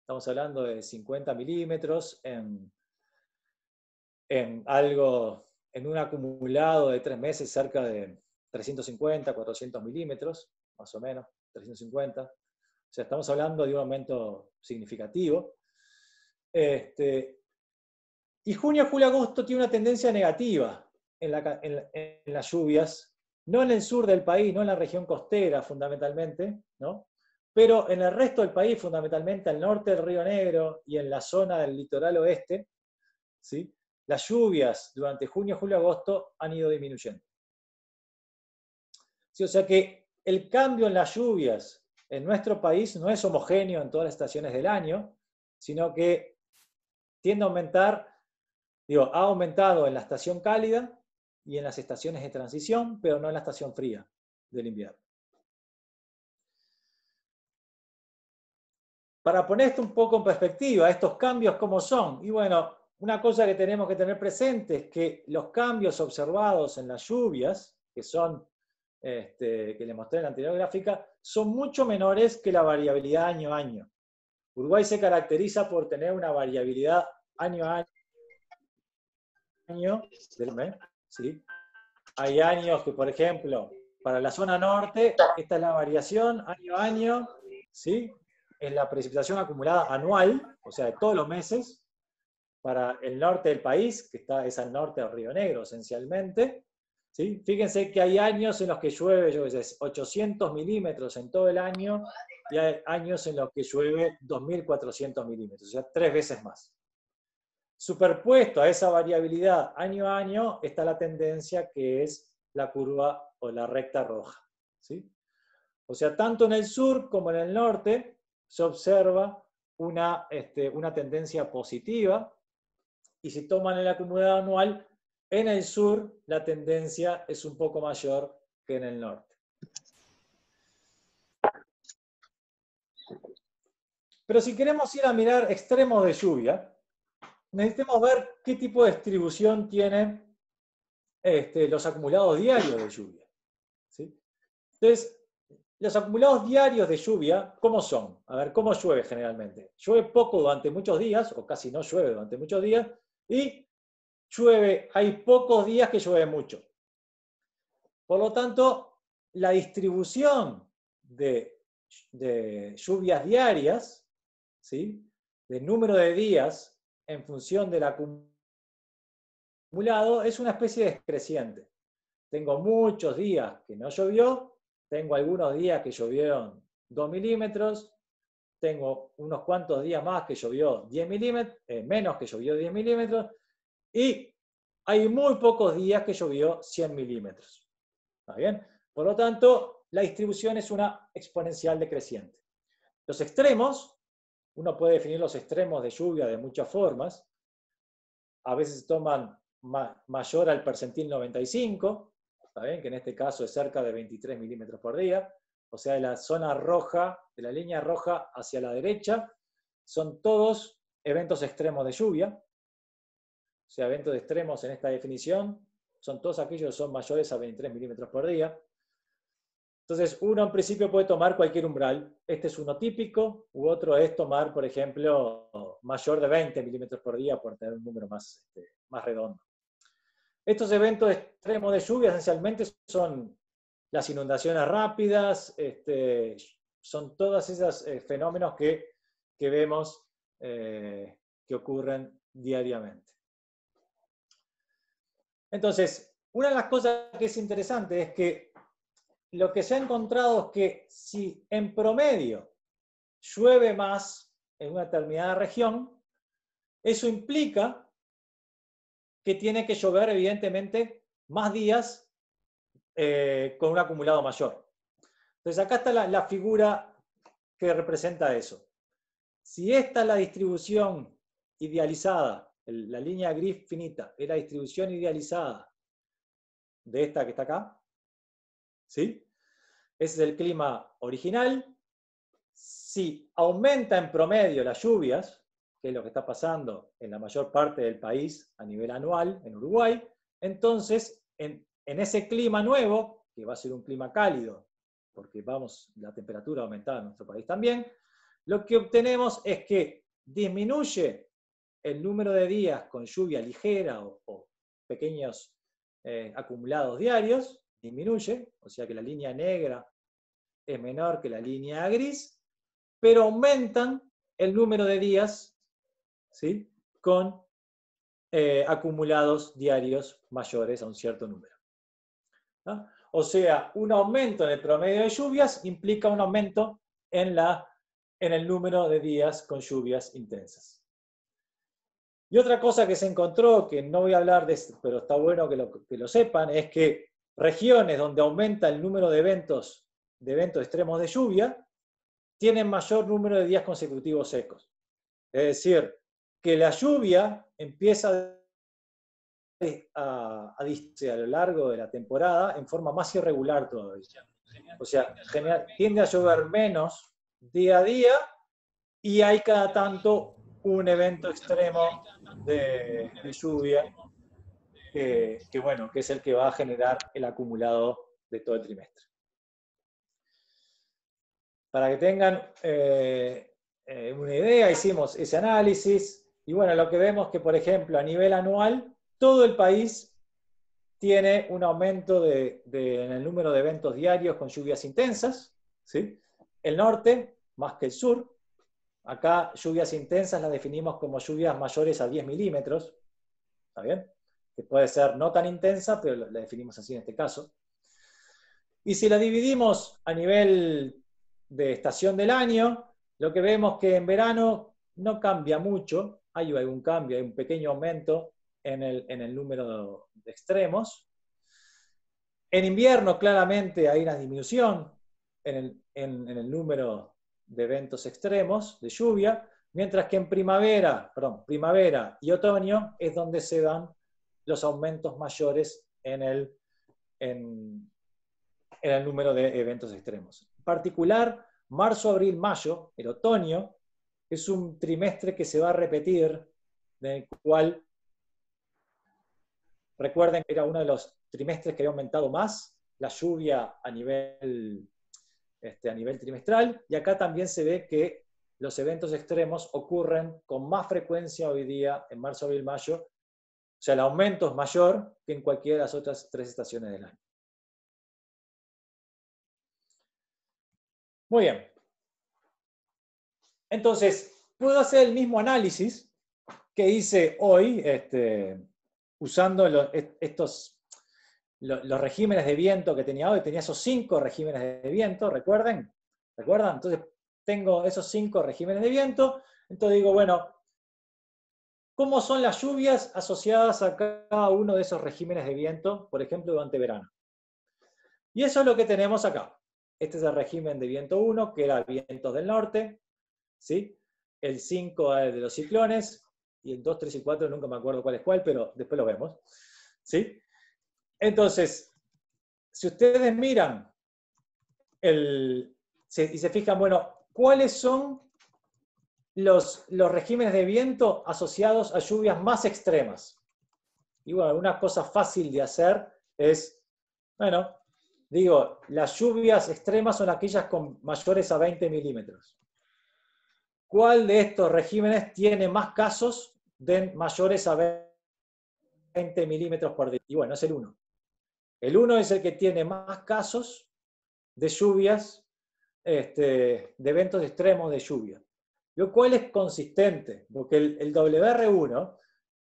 Estamos hablando de 50 milímetros en un acumulado de 3 meses, cerca de 350, 400 milímetros, más o menos, 350. O sea, estamos hablando de un aumento significativo. Y junio, julio, agosto tiene una tendencia negativa en las lluvias, no en el sur del país, no en la región costera fundamentalmente, ¿no?, pero en el resto del país, fundamentalmente al norte del Río Negro y en la zona del litoral oeste, ¿sí?, las lluvias durante junio, julio, agosto han ido disminuyendo. Sí, o sea que el cambio en las lluvias en nuestro país no es homogéneo en todas las estaciones del año, sino que tiende a aumentar, ha aumentado en la estación cálida y en las estaciones de transición, pero no en la estación fría del invierno. para poner esto un poco en perspectiva, estos cambios cómo son. Y bueno, una cosa que tenemos que tener presente es que los cambios observados en las lluvias, que son, que les mostré en la anterior gráfica, son mucho menores que la variabilidad año a año. Uruguay se caracteriza por tener una variabilidad año a año, ¿sí? Hay años que, por ejemplo, para la zona norte, esta es la variación año a año, ¿sí? Es la precipitación acumulada anual, o sea, de todos los meses. Para el norte del país, que es al norte de Río Negro esencialmente, ¿sí? Fíjense que hay años en los que llueve, yo qué sé, 800 milímetros en todo el año, y hay años en los que llueve 2.400 milímetros, o sea, 3 veces más. Superpuesto a esa variabilidad año a año está la tendencia que es la curva o la recta roja, ¿sí? O sea, tanto en el sur como en el norte se observa una tendencia positiva, y si toman el acumulado anual, en el sur la tendencia es un poco mayor que en el norte. Pero si queremos ir a mirar extremos de lluvia, necesitamos ver qué tipo de distribución tienen los acumulados diarios de lluvia, ¿sí? Entonces, los acumulados diarios de lluvia, ¿cómo son? A ver, ¿cómo llueve generalmente? Llueve poco durante muchos días, o casi no llueve durante muchos días, y hay pocos días que llueve mucho. Por lo tanto, la distribución de lluvias diarias, ¿sí? Del número de días en función del acumulado, es una especie de decreciente. Tengo muchos días que no llovió, tengo algunos días que llovieron 2 milímetros, tengo unos cuantos días más que llovió 10 milímetros, menos que llovió 10 milímetros, y hay muy pocos días que llovió 100 milímetros. ¿Está bien? Por lo tanto, la distribución es una exponencial decreciente. Los extremos, uno puede definir los extremos de lluvia de muchas formas. A veces toman mayor al percentil 95, ¿está bien? Que en este caso es cerca de 23 milímetros por día. O sea, de la zona roja, de la línea roja hacia la derecha, son todos eventos extremos de lluvia. O sea, eventos extremos en esta definición son todos aquellos que son mayores a 23 milímetros por día. Entonces, uno en principio puede tomar cualquier umbral. Este es uno típico, u otro es tomar, por ejemplo, mayor de 20 milímetros por día, por tener un número más redondo. Estos eventos extremos de lluvia esencialmente son las inundaciones rápidas, son todos esos fenómenos que vemos que ocurren diariamente. Entonces, una de las cosas que es interesante es que lo que se ha encontrado es que si en promedio llueve más en una determinada región, eso implica que tiene que llover evidentemente más días con un acumulado mayor. Entonces acá está la figura que representa eso. Si esta es la distribución idealizada, la línea gris finita, es la distribución idealizada de esta que está acá, ¿sí? Ese es el clima original. Si aumenta en promedio las lluvias, que es lo que está pasando en la mayor parte del país a nivel anual, en Uruguay, entonces en ese clima nuevo, que va a ser un clima cálido, porque la temperatura aumentada en nuestro país también, lo que obtenemos es que disminuye el número de días con lluvia ligera o pequeños acumulados diarios, disminuye, o sea que la línea negra es menor que la línea gris, pero aumentan el número de días, ¿sí? Con acumulados diarios mayores a un cierto número, ¿no? O sea, un aumento en el promedio de lluvias implica un aumento en el número de días con lluvias intensas. Y otra cosa que se encontró, que no voy a hablar de esto, pero está bueno que lo sepan, es que regiones donde aumenta el número de eventos extremos de lluvia, tienen mayor número de días consecutivos secos. Es decir, que la lluvia empieza a lo largo de la temporada en forma más irregular todavía. O sea, tiende a llover menos día a día, y hay cada tanto un evento extremo de lluvia que es el que va a generar el acumulado de todo el trimestre. Para que tengan una idea, hicimos ese análisis, y bueno, lo que vemos que, por ejemplo, a nivel anual, todo el país tiene un aumento en el número de eventos diarios con lluvias intensas, ¿sí? El norte, más que el sur. Acá lluvias intensas las definimos como lluvias mayores a 10 milímetros, ¿está bien? Que puede ser no tan intensa, pero la definimos así en este caso. Y si la dividimos a nivel de estación del año, lo que vemos que en verano no cambia mucho, hay algún cambio, hay un pequeño aumento en el número de extremos. En invierno claramente hay una disminución en el número de eventos extremos de lluvia, mientras que en primavera y otoño es donde se dan los aumentos mayores en el número de eventos extremos. En particular, marzo, abril, mayo, el otoño, es un trimestre que se va a repetir, en el cual, recuerden que era uno de los trimestres que había aumentado más la lluvia a nivel trimestral, y acá también se ve que los eventos extremos ocurren con más frecuencia hoy día en marzo, abril, mayo, o sea, el aumento es mayor que en cualquiera de las otras 3 estaciones del año. Muy bien. Entonces, puedo hacer el mismo análisis que hice hoy, usando los regímenes de viento que tenía hoy. Tenía esos 5 regímenes de viento, ¿recuerdan? Entonces, tengo esos 5 regímenes de viento. Entonces digo, bueno, ¿cómo son las lluvias asociadas a cada uno de esos regímenes de viento, por ejemplo, durante verano? Y eso es lo que tenemos acá. Este es el régimen de viento 1, que era vientos del norte, ¿sí? El 5 es de los ciclones, y el 2, 3 y 4 nunca me acuerdo cuál es cuál, pero después lo vemos, ¿sí? Entonces, si ustedes miran y se fijan, bueno, ¿cuáles son los regímenes de viento asociados a lluvias más extremas? Y bueno, una cosa fácil de hacer es, bueno, digo, las lluvias extremas son aquellas con mayores a 20 milímetros. ¿Cuál de estos regímenes tiene más casos de mayores a 20 milímetros por día? Y bueno, es el 1. El 1 es el que tiene más casos de lluvias, de eventos extremos de lluvia. Lo cual es consistente, porque el WR1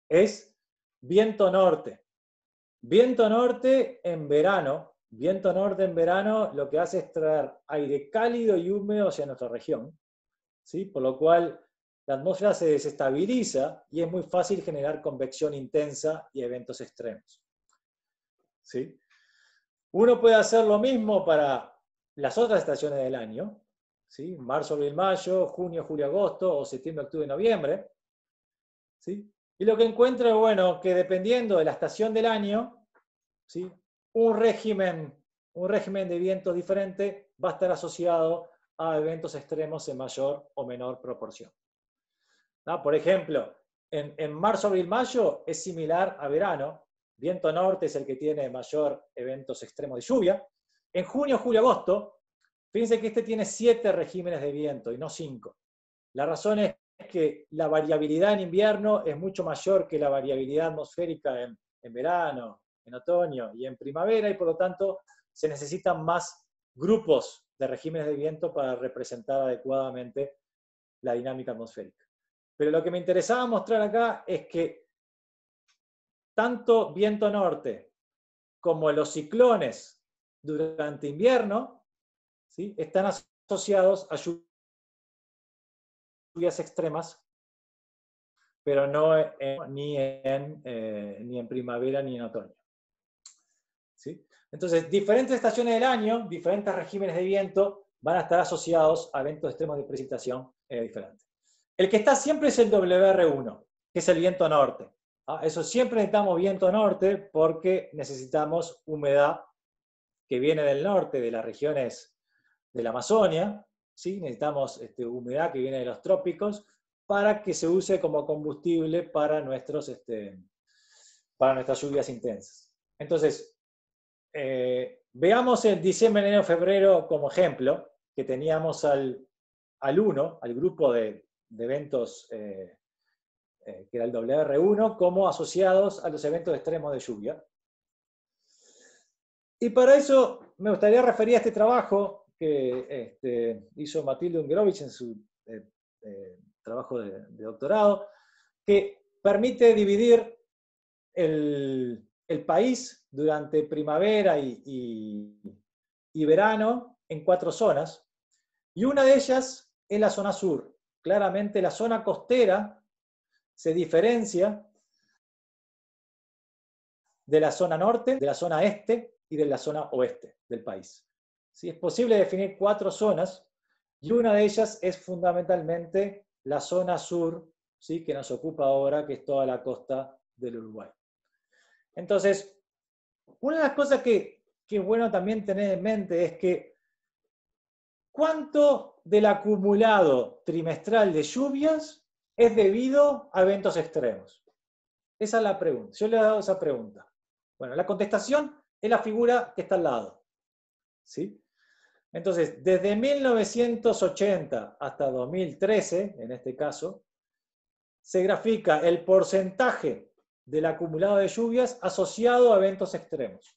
es viento norte. Viento norte en verano lo que hace es traer aire cálido y húmedo hacia nuestra región, ¿sí? Por lo cual la atmósfera se desestabiliza y es muy fácil generar convección intensa y eventos extremos, ¿sí? Uno puede hacer lo mismo para las otras estaciones del año, ¿sí? Marzo, abril, mayo, junio, julio, agosto, o septiembre, octubre, noviembre, ¿sí? Y lo que encuentro es, bueno, que dependiendo de la estación del año, ¿sí? un régimen de viento diferente va a estar asociado a eventos extremos en mayor o menor proporción. ¿No? Por ejemplo, en marzo, abril, mayo es similar a verano. Viento norte es el que tiene mayor eventos extremos de lluvia. En junio, julio, agosto, fíjense que este tiene 7 regímenes de viento y no 5. La razón es que la variabilidad en invierno es mucho mayor que la variabilidad atmosférica en verano, en otoño y en primavera, y por lo tanto se necesitan más grupos de regímenes de viento para representar adecuadamente la dinámica atmosférica. Pero lo que me interesaba mostrar acá es que tanto viento norte como los ciclones durante invierno, ¿sí? están asociados a lluvias extremas, pero no ni en primavera ni en otoño, ¿sí? Entonces, diferentes estaciones del año, diferentes regímenes de viento van a estar asociados a eventos extremos de precipitación diferentes. El que está siempre es el WR1, que es el viento norte. Eso siempre necesitamos viento norte porque necesitamos humedad que viene del norte, de las regiones de la Amazonia, ¿sí? Necesitamos humedad que viene de los trópicos para que se use como combustible para nuestras lluvias intensas. Entonces, veamos el diciembre, enero, febrero como ejemplo, que teníamos al grupo de eventos que era el WR1, como asociados a los eventos extremos de lluvia. Y para eso me gustaría referir a este trabajo que hizo Matilde Ungerovich en su trabajo de doctorado, que permite dividir el país durante primavera y verano en 4 zonas, y una de ellas es la zona sur. Claramente la zona costera se diferencia de la zona norte, de la zona este y de la zona oeste del país. ¿Sí? Es posible definir 4 zonas, y una de ellas es fundamentalmente la zona sur, ¿sí? Que nos ocupa ahora, que es toda la costa del Uruguay. Entonces, una de las cosas que es bueno también tener en mente es que ¿cuánto del acumulado trimestral de lluvias es debido a eventos extremos? Esa es la pregunta. Yo le he dado esa pregunta. Bueno, la contestación es la figura que está al lado. ¿Sí? Entonces, desde 1980 hasta 2013, en este caso, se grafica el porcentaje del acumulado de lluvias asociado a eventos extremos.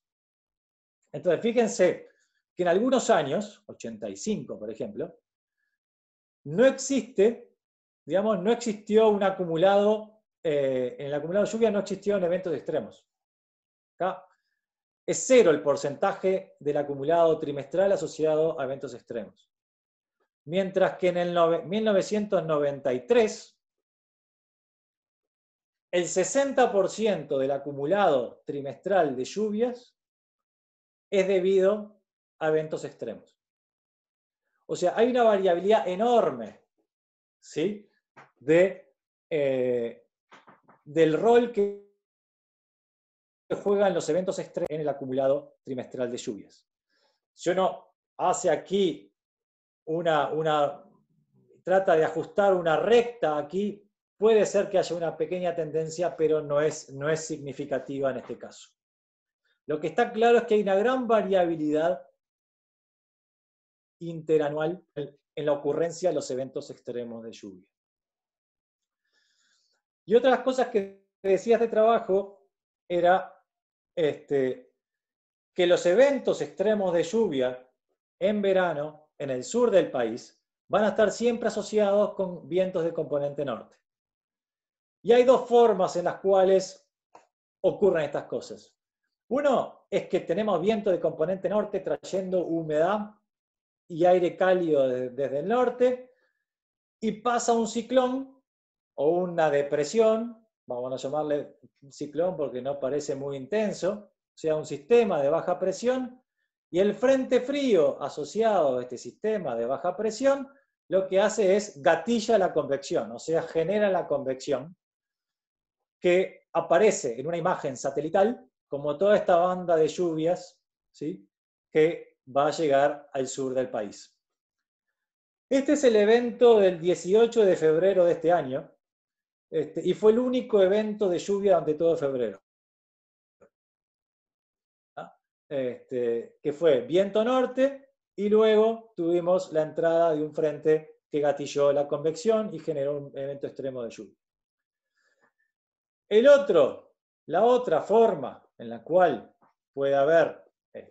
Entonces, fíjense que en algunos años, 85 por ejemplo, no existió un acumulado, en el acumulado de lluvia no existieron eventos extremos. Acá es 0 el porcentaje del acumulado trimestral asociado a eventos extremos. Mientras que en el 1993, el 60% del acumulado trimestral de lluvias es debido a eventos extremos. O sea, hay una variabilidad enorme, ¿sí? Del rol que juegan los eventos extremos en el acumulado trimestral de lluvias. Si uno hace aquí trata de ajustar una recta aquí, puede ser que haya una pequeña tendencia, pero no es significativa en este caso. Lo que está claro es que hay una gran variabilidad interanual en la ocurrencia de los eventos extremos de lluvia. Y otra de las cosas que decía este trabajo era que los eventos extremos de lluvia en verano, en el sur del país, van a estar siempre asociados con vientos de componente norte. Y hay 2 formas en las cuales ocurren estas cosas. Uno es que tenemos viento de componente norte trayendo humedad y aire cálido desde el norte, y pasa un ciclón o una depresión, vamos a llamarle ciclón porque no parece muy intenso, o sea, un sistema de baja presión, y el frente frío asociado a este sistema de baja presión lo que hace es gatilla la convección, o sea, genera la convección, que aparece en una imagen satelital como toda esta banda de lluvias, ¿sí? Que va a llegar al sur del país. Este es el evento del 18 de febrero de este año, y fue el único evento de lluvia durante todo febrero. Que fue viento norte, y luego tuvimos la entrada de un frente que gatilló la convección y generó un evento extremo de lluvia. La otra forma en la cual puede haber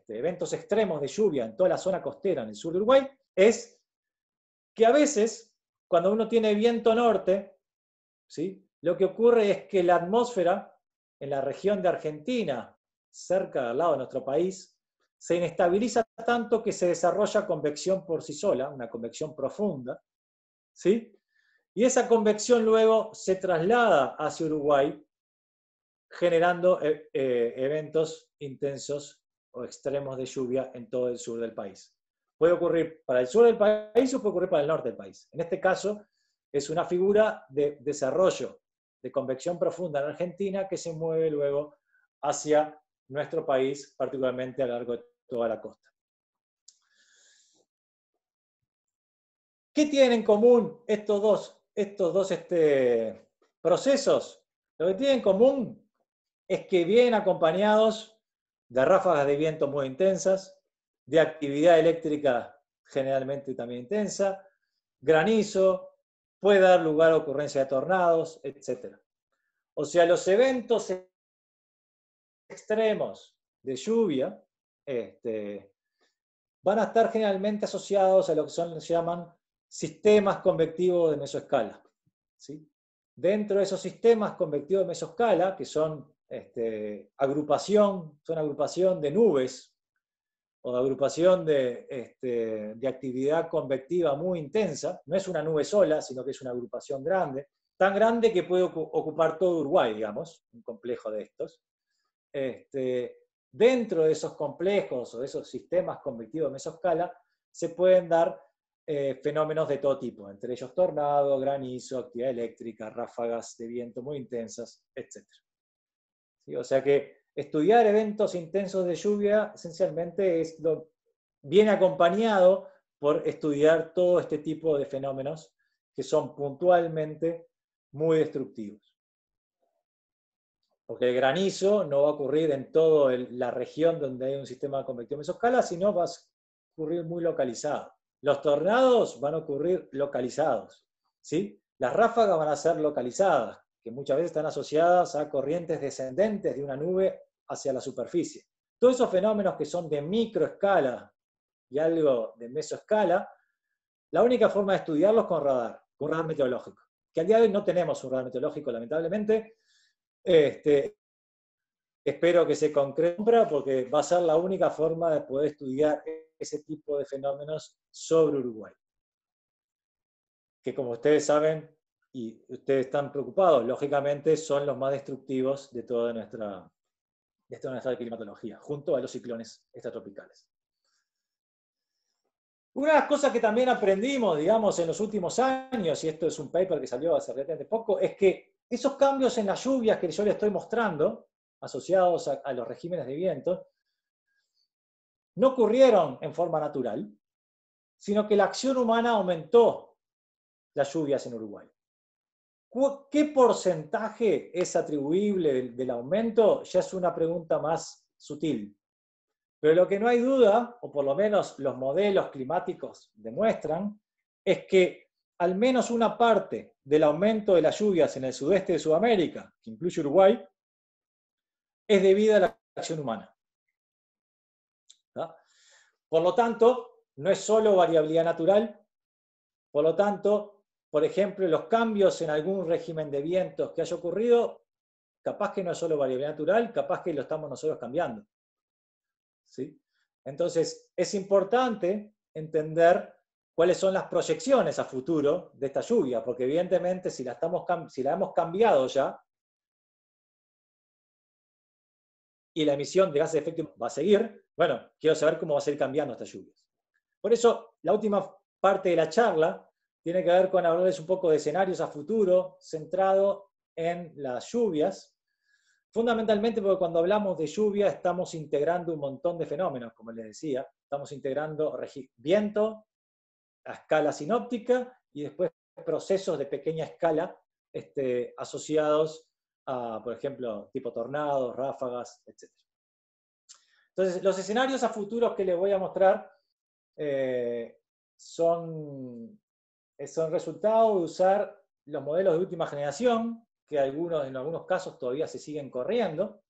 eventos extremos de lluvia en toda la zona costera en el sur de Uruguay es que a veces, cuando uno tiene viento norte, ¿sí? Lo que ocurre es que la atmósfera en la región de Argentina, cerca al lado de nuestro país, se inestabiliza tanto que se desarrolla convección por sí sola, una convección profunda, ¿sí? Y esa convección luego se traslada hacia Uruguay, generando eventos intensos o extremos de lluvia en todo el sur del país. Puede ocurrir para el sur del país o puede ocurrir para el norte del país. En este caso, es una figura de desarrollo de convección profunda en Argentina que se mueve luego hacia nuestro país, particularmente a lo largo de toda la costa. ¿Qué tienen en común estos dos procesos? Lo que tienen en común es que vienen acompañados de ráfagas de viento muy intensas, de actividad eléctrica generalmente también intensa, granizo, puede dar lugar a ocurrencia de tornados, etc. O sea, los eventos extremos de lluvia van a estar generalmente asociados a lo que se llaman sistemas convectivos de mesoescala, ¿sí? Dentro de esos sistemas convectivos de mesoescala, que son agrupación de nubes o de agrupación de actividad convectiva muy intensa, no es una nube sola, sino que es una agrupación grande, tan grande que puede ocupar todo Uruguay, digamos, un complejo de estos. Dentro de esos complejos o de esos sistemas convectivos de mesoescala se pueden dar fenómenos de todo tipo, entre ellos tornado, granizo, actividad eléctrica, ráfagas de viento muy intensas, etc. ¿Sí? O sea que estudiar eventos intensos de lluvia esencialmente viene acompañado por estudiar todo este tipo de fenómenos que son puntualmente muy destructivos. Porque el granizo no va a ocurrir en toda la región donde hay un sistema convectivo mesoescala, sino va a ocurrir muy localizado. Los tornados van a ocurrir localizados, ¿sí? Las ráfagas van a ser localizadas, que muchas veces están asociadas a corrientes descendentes de una nube hacia la superficie. Todos esos fenómenos que son de microescala y algo de mesoescala, la única forma de estudiarlos es con radar meteorológico. Que al día de hoy no tenemos un radar meteorológico, lamentablemente. Espero que se concrete porque va a ser la única forma de poder estudiar ese tipo de fenómenos sobre Uruguay. Que como ustedes saben, y ustedes están preocupados, lógicamente son los más destructivos de toda nuestra climatología, junto a los ciclones extratropicales. Una de las cosas que también aprendimos, digamos, en los últimos años, y esto es un paper que salió hace relativamente poco, es que esos cambios en las lluvias que yo les estoy mostrando, asociados a los regímenes de viento, no ocurrieron en forma natural, sino que la acción humana aumentó las lluvias en Uruguay. ¿Qué porcentaje es atribuible del aumento? Ya es una pregunta más sutil. Pero lo que no hay duda, o por lo menos los modelos climáticos demuestran, es que al menos una parte del aumento de las lluvias en el sudeste de Sudamérica, que incluye Uruguay, es debida a la acción humana. ¿No? Por lo tanto, no es solo variabilidad natural, por lo tanto, por ejemplo, los cambios en algún régimen de vientos que haya ocurrido, capaz que no es solo variabilidad natural, capaz que lo estamos nosotros cambiando. ¿Sí? Entonces, es importante entender cuáles son las proyecciones a futuro de esta lluvia, porque evidentemente si la hemos cambiado ya, y la emisión de gases de efecto va a seguir, bueno, quiero saber cómo va a seguir cambiando estas lluvias. Por eso, la última parte de la charla tiene que ver con hablarles un poco de escenarios a futuro, centrado en las lluvias, fundamentalmente porque cuando hablamos de lluvia estamos integrando un montón de fenómenos, como les decía, estamos integrando viento a escala sinóptica y después procesos de pequeña escala asociados a, por ejemplo, tipo tornados, ráfagas, etc. Entonces, los escenarios a futuros que les voy a mostrar son resultado de usar los modelos de última generación, que en algunos casos todavía se siguen corriendo,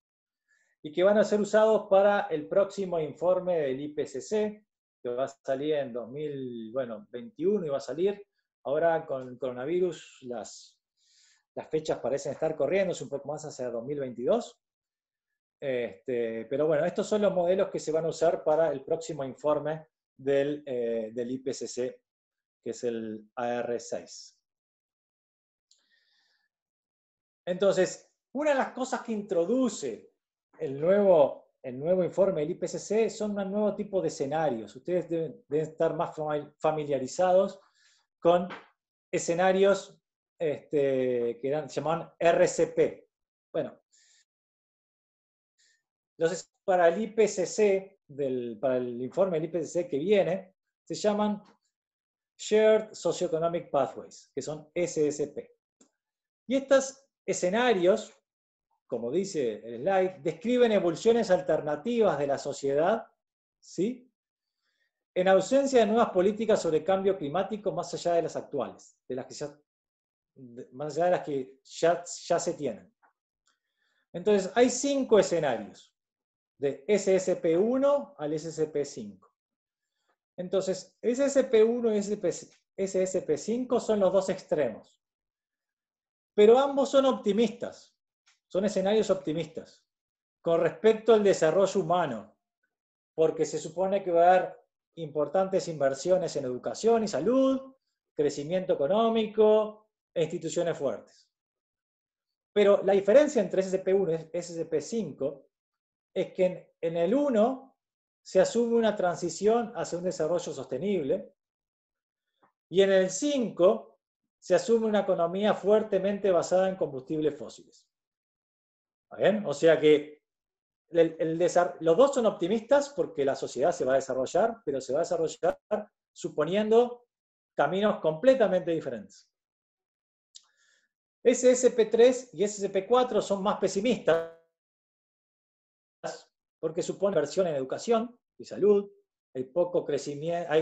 y que van a ser usados para el próximo informe del IPCC, que va a salir en 2021 y va a salir. Ahora con el coronavirus las fechas parecen estar corriendo, es un poco más hacia 2022. Pero bueno, estos son los modelos que se van a usar para el próximo informe del IPCC, que es el AR6. Entonces, una de las cosas que introduce el nuevo informe del IPCC son un nuevo tipo de escenarios. Ustedes deben estar más familiarizados con escenarios que se llaman RCP. Bueno, entonces para el IPCC, para el informe del IPCC que viene, se llaman Shared Socioeconomic Pathways, que son SSP. Y estos escenarios, como dice el slide, describen evoluciones alternativas de la sociedad, ¿sí?, en ausencia de nuevas políticas sobre cambio climático más allá de las actuales, más allá de las que ya se tienen. Entonces, hay 5 escenarios, de SSP1 al SSP5. Entonces, SSP1 y SSP5 son los dos extremos. Pero ambos son optimistas, son escenarios optimistas, con respecto al desarrollo humano, porque se supone que va a haber importantes inversiones en educación y salud, crecimiento económico e instituciones fuertes. Pero la diferencia entre SSP1 y SSP5 es que en el 1 se asume una transición hacia un desarrollo sostenible y en el 5 se asume una economía fuertemente basada en combustibles fósiles. ¿Está bien? O sea que los dos son optimistas porque la sociedad se va a desarrollar, pero se va a desarrollar suponiendo caminos completamente diferentes. SSP3 y SSP4 son más pesimistas porque suponen inversión en educación y salud, hay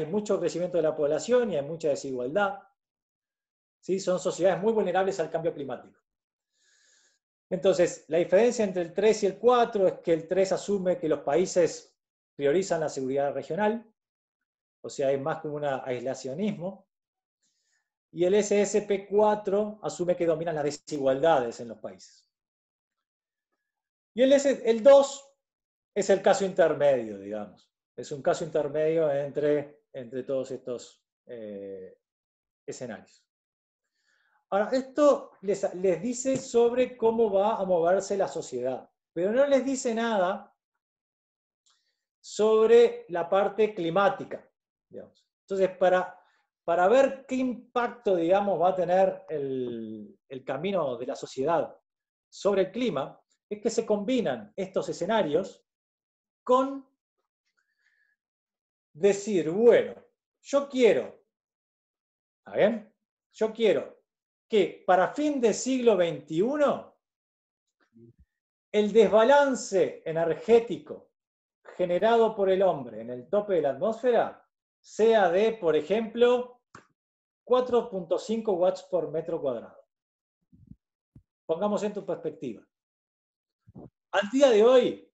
mucho crecimiento de la población y hay mucha desigualdad. ¿Sí? Son sociedades muy vulnerables al cambio climático. Entonces, la diferencia entre el 3 y el 4 es que el 3 asume que los países priorizan la seguridad regional, o sea, hay más como un aislacionismo, y el SSP4 asume que dominan las desigualdades en los países. Y el 2 es el caso intermedio, digamos. Es un caso intermedio entre todos estos escenarios. Ahora, esto les dice sobre cómo va a moverse la sociedad, pero no les dice nada sobre la parte climática, digamos. Entonces, para ver qué impacto, digamos, va a tener el camino de la sociedad sobre el clima, es que se combinan estos escenarios con decir, bueno, yo quiero, ¿está bien? Yo quiero que para fin del siglo XXI el desbalance energético generado por el hombre en el tope de la atmósfera sea de, por ejemplo, 4.5 watts por metro cuadrado. Pongamos en tu perspectiva. Al día de hoy,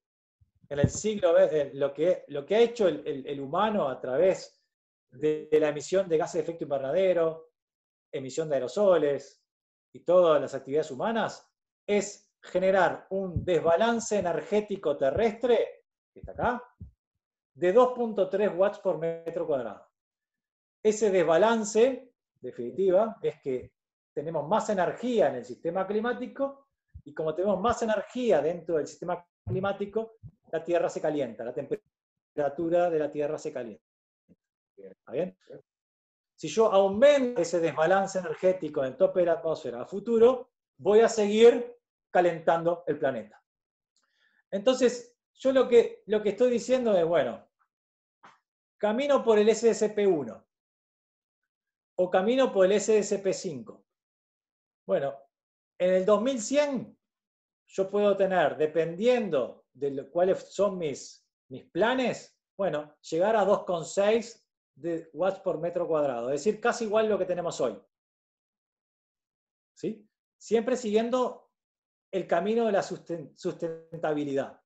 en el siglo XX, lo que ha hecho el humano a través de la emisión de gases de efecto invernadero, emisión de aerosoles y todas las actividades humanas, es generar un desbalance energético terrestre, que está acá, de 2.3 watts por metro cuadrado. Ese desbalance, en definitiva, es que tenemos más energía en el sistema climático y como tenemos más energía dentro del sistema climático, la Tierra se calienta, la temperatura de la Tierra se calienta. ¿Está bien? Si yo aumento ese desbalance energético en el tope de la atmósfera a futuro, voy a seguir calentando el planeta. Entonces, yo lo que estoy diciendo es, bueno, camino por el SSP1 o camino por el SSP5. Bueno, en el 2100 yo puedo tener, dependiendo de cuáles son mis planes, bueno, llegar a 2,6 de watts por metro cuadrado, es decir, casi igual lo que tenemos hoy. ¿Sí? Siempre siguiendo el camino de la sustentabilidad.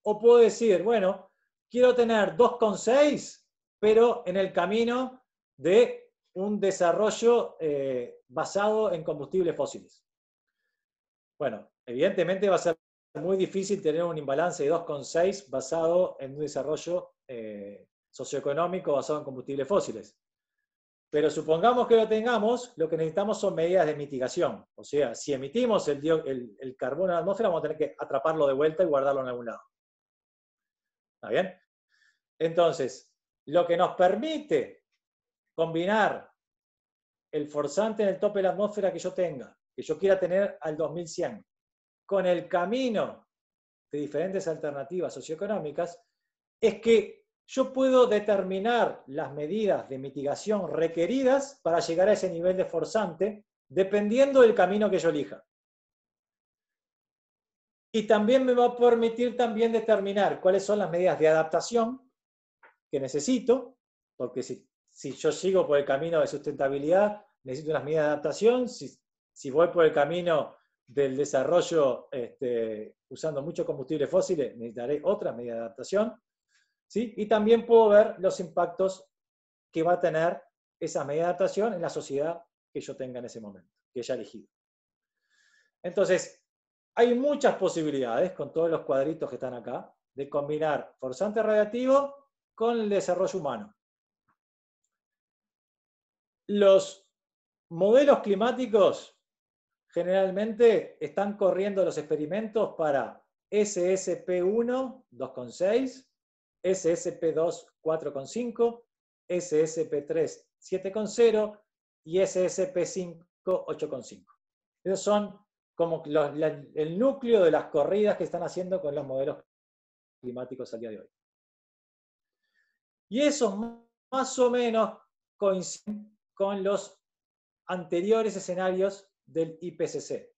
O puedo decir, bueno, quiero tener 2,6, pero en el camino de un desarrollo basado en combustibles fósiles. Bueno, evidentemente va a ser muy difícil tener un imbalance de 2,6 basado en un desarrollo socioeconómico basado en combustibles fósiles. Pero supongamos que lo tengamos, lo que necesitamos son medidas de mitigación. O sea, si emitimos el carbono en la atmósfera, vamos a tener que atraparlo de vuelta y guardarlo en algún lado. ¿Está bien? Entonces, lo que nos permite combinar el forzante en el tope de la atmósfera que yo tenga, que yo quiera tener al 2100, con el camino de diferentes alternativas socioeconómicas, es que yo puedo determinar las medidas de mitigación requeridas para llegar a ese nivel de forzante, dependiendo del camino que yo elija. Y también me va a permitir también determinar cuáles son las medidas de adaptación que necesito, porque si yo sigo por el camino de sustentabilidad, necesito unas medidas de adaptación. Si voy por el camino del desarrollo usando muchos combustibles fósiles, necesitaré otras medidas de adaptación. ¿Sí? Y también puedo ver los impactos que va a tener esa medida de adaptación en la sociedad que yo tenga en ese momento, que haya elegido. Entonces, hay muchas posibilidades, con todos los cuadritos que están acá, de combinar forzante radiativo con el desarrollo humano. Los modelos climáticos generalmente están corriendo los experimentos para SSP1 2,6, SSP2 4,5, SSP3 7,0 y SSP5 8,5. Esos son como el núcleo de las corridas que están haciendo con los modelos climáticos al día de hoy. Y esos más o menos coinciden con los anteriores escenarios del IPCC.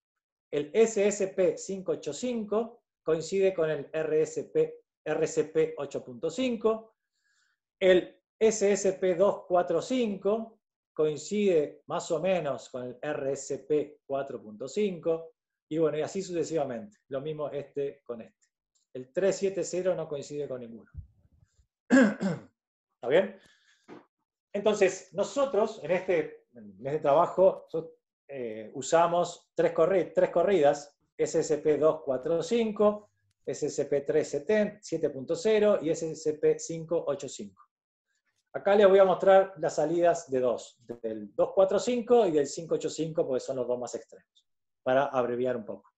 El SSP 585 coincide con el RCP 8.5, el SSP 245 coincide más o menos con el RSP 4.5, y bueno, y así sucesivamente. Lo mismo con este. El 370 no coincide con ninguno. ¿Está bien? Entonces, nosotros en este trabajo usamos tres corridas, SSP 245, SSP 7.0 y SSP 585. Acá les voy a mostrar las salidas de dos, del 245 y del 585, porque son los dos más extremos, para abreviar un poco.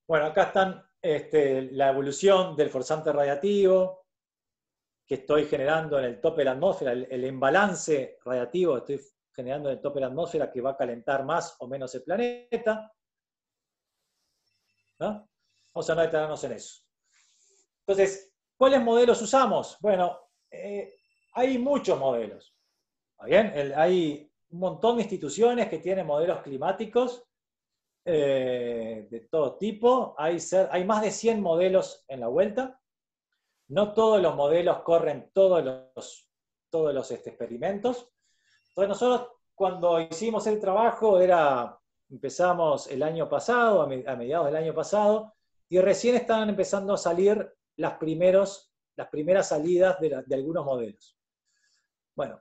Bueno, acá están la evolución del forzante radiativo que estoy generando en el tope de la atmósfera, el imbalance radiativo que estoy generando en el tope de la atmósfera que va a calentar más o menos el planeta. ¿No? Vamos a no detenernos en eso. Entonces, ¿cuáles modelos usamos? Bueno, hay muchos modelos. ¿Está bien? Hay un montón de instituciones que tienen modelos climáticos de todo tipo. Hay más de 100 modelos en la vuelta. No todos los modelos corren todos los experimentos. Entonces nosotros cuando hicimos el trabajo empezamos el año pasado, a mediados del año pasado, y recién estaban empezando a salir las primeras salidas de algunos modelos. Bueno,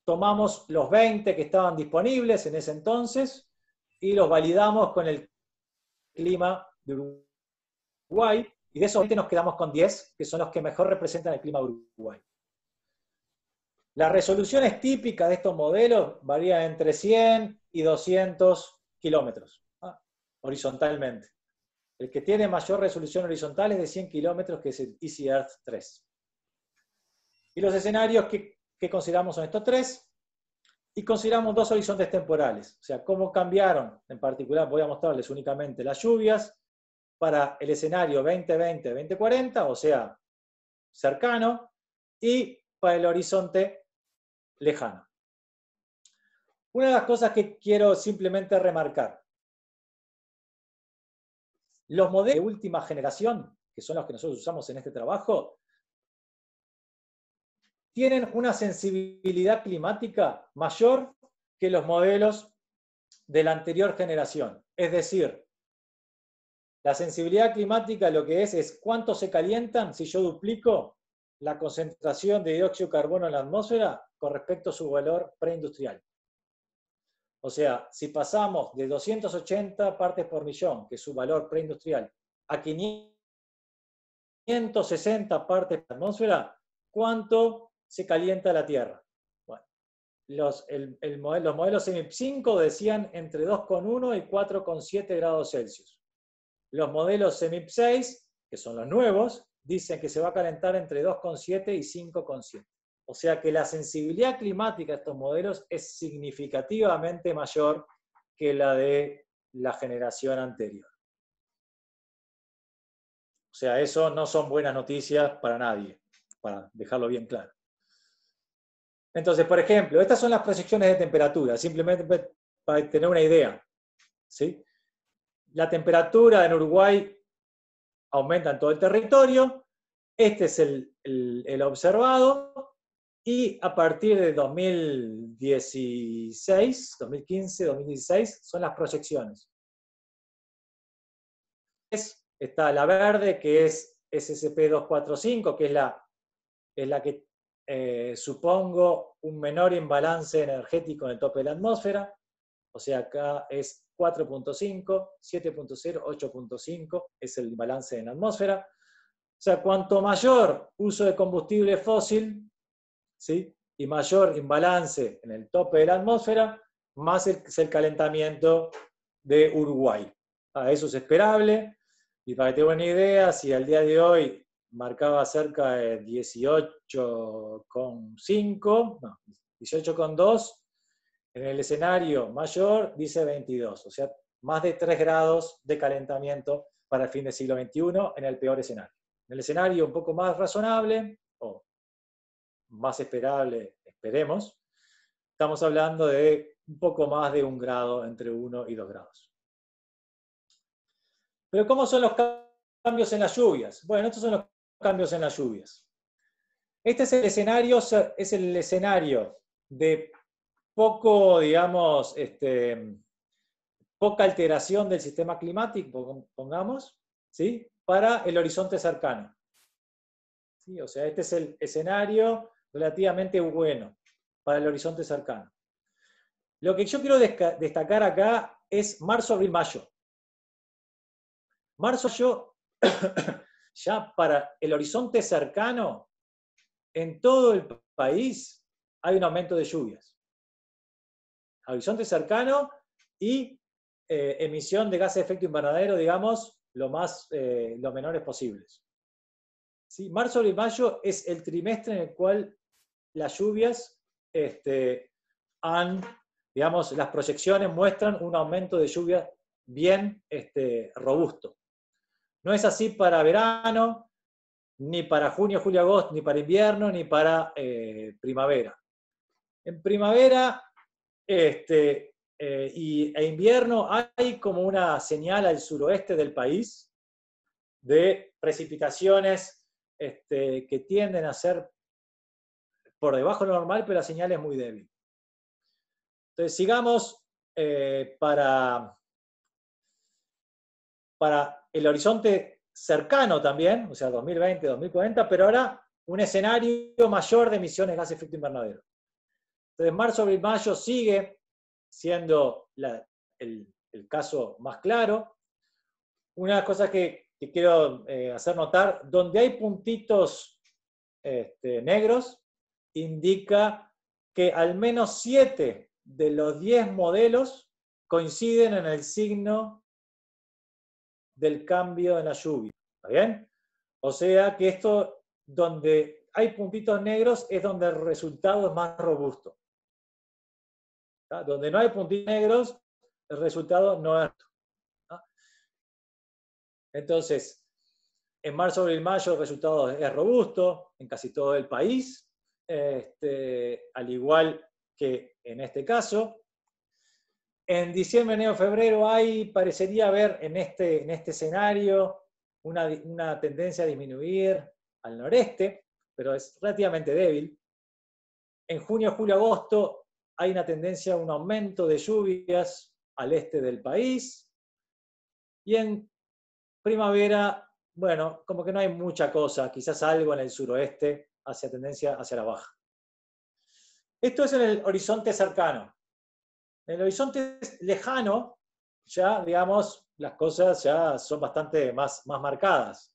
tomamos los 20 que estaban disponibles en ese entonces y los validamos con el clima de Uruguay, y de esos 20 nos quedamos con 10, que son los que mejor representan el clima de Uruguay. Las resoluciones típicas de estos modelos varían entre 100 y 200 kilómetros, horizontalmente. El que tiene mayor resolución horizontal es de 100 kilómetros, que es el Easy Earth 3. Y los escenarios que consideramos son estos tres, y consideramos dos horizontes temporales. O sea, cómo cambiaron, en particular voy a mostrarles únicamente las lluvias para el escenario 2020-2040, o sea, cercano, y para el horizonte lejano. Una de las cosas que quiero simplemente remarcar: los modelos de última generación, que son los que nosotros usamos en este trabajo, tienen una sensibilidad climática mayor que los modelos de la anterior generación. Es decir, la sensibilidad climática lo que es cuánto se calientan si yo duplico la concentración de dióxido de carbono en la atmósfera con respecto a su valor preindustrial. O sea, si pasamos de 280 partes por millón, que es su valor preindustrial, a 560 partes por atmósfera, ¿cuánto se calienta la Tierra? Bueno, los modelos CEMIP 5 decían entre 2,1 y 4,7 grados Celsius. Los modelos CEMIP 6, que son los nuevos, dicen que se va a calentar entre 2,7 y 5,7. O sea que la sensibilidad climática de estos modelos es significativamente mayor que la de la generación anterior. O sea, eso no son buenas noticias para nadie, para dejarlo bien claro. Entonces, por ejemplo, estas son las proyecciones de temperatura, simplemente para tener una idea, ¿sí? La temperatura en Uruguay aumenta en todo el territorio. Este es el observado. Y a partir de 2016, 2015, 2016, son las proyecciones. Está la verde, que es SSP245, que es la que supongo un menor imbalance energético en el tope de la atmósfera. O sea, acá es 4.5, 7.0, 8.5 es el imbalance en la atmósfera. O sea, cuanto mayor uso de combustible fósil, ¿sí?, y mayor imbalance en el tope de la atmósfera, más es el calentamiento de Uruguay. Eso es esperable. Y para que tengan una idea, si al día de hoy marcaba cerca de 18,5, no, 18,2, en el escenario mayor dice 22, o sea, más de 3 grados de calentamiento para el fin del siglo XXI en el peor escenario. En el escenario un poco más razonable, o más esperable, esperemos, estamos hablando de un poco más de 1 grado, entre 1 y 2 grados. Pero ¿cómo son los cambios en las lluvias? Bueno, estos son los cambios en las lluvias. Este es el escenario de poco, digamos, poca alteración del sistema climático, pongamos, ¿sí?, para el horizonte cercano. ¿Sí? O sea, este es el escenario relativamente bueno para el horizonte cercano. Lo que yo quiero destacar acá es marzo, abril, mayo. Marzo, mayo, ya para el horizonte cercano, en todo el país hay un aumento de lluvias. Horizonte cercano y emisión de gases de efecto invernadero, digamos, los menores posibles. ¿Sí? Marzo, abril y mayo es el trimestre en el cual las lluvias digamos, las proyecciones muestran un aumento de lluvia bien robusto. No es así para verano, ni para junio, julio, agosto, ni para invierno, ni para primavera. En primavera e invierno hay como una señal al suroeste del país de precipitaciones que tienden a ser por debajo de lo normal, pero la señal es muy débil. Entonces, sigamos para el horizonte cercano también, o sea, 2020, 2040, pero ahora un escenario mayor de emisiones de gases de efecto invernadero. Entonces, marzo, abril, mayo sigue siendo el caso más claro. Una de las cosas que quiero hacer notar, donde hay puntitos negros, indica que al menos 7 de los 10 modelos coinciden en el signo del cambio en la lluvia. ¿Está bien? O sea que esto, donde hay puntitos negros, es donde el resultado es más robusto. ¿Está? Donde no hay puntitos negros, el resultado no es robusto. ¿Está? Entonces, en marzo, abril, mayo el resultado es robusto en casi todo el país, al igual que en este caso. En diciembre, enero, febrero parecería haber en este escenario una tendencia a disminuir al noreste, pero es relativamente débil. En junio, julio, agosto hay una tendencia a un aumento de lluvias al este del país. Y en primavera, bueno, como que no hay mucha cosa, quizás algo en el suroeste hacia tendencia hacia la baja. Esto es en el horizonte cercano. En el horizonte lejano, ya, digamos, las cosas ya son bastante más marcadas.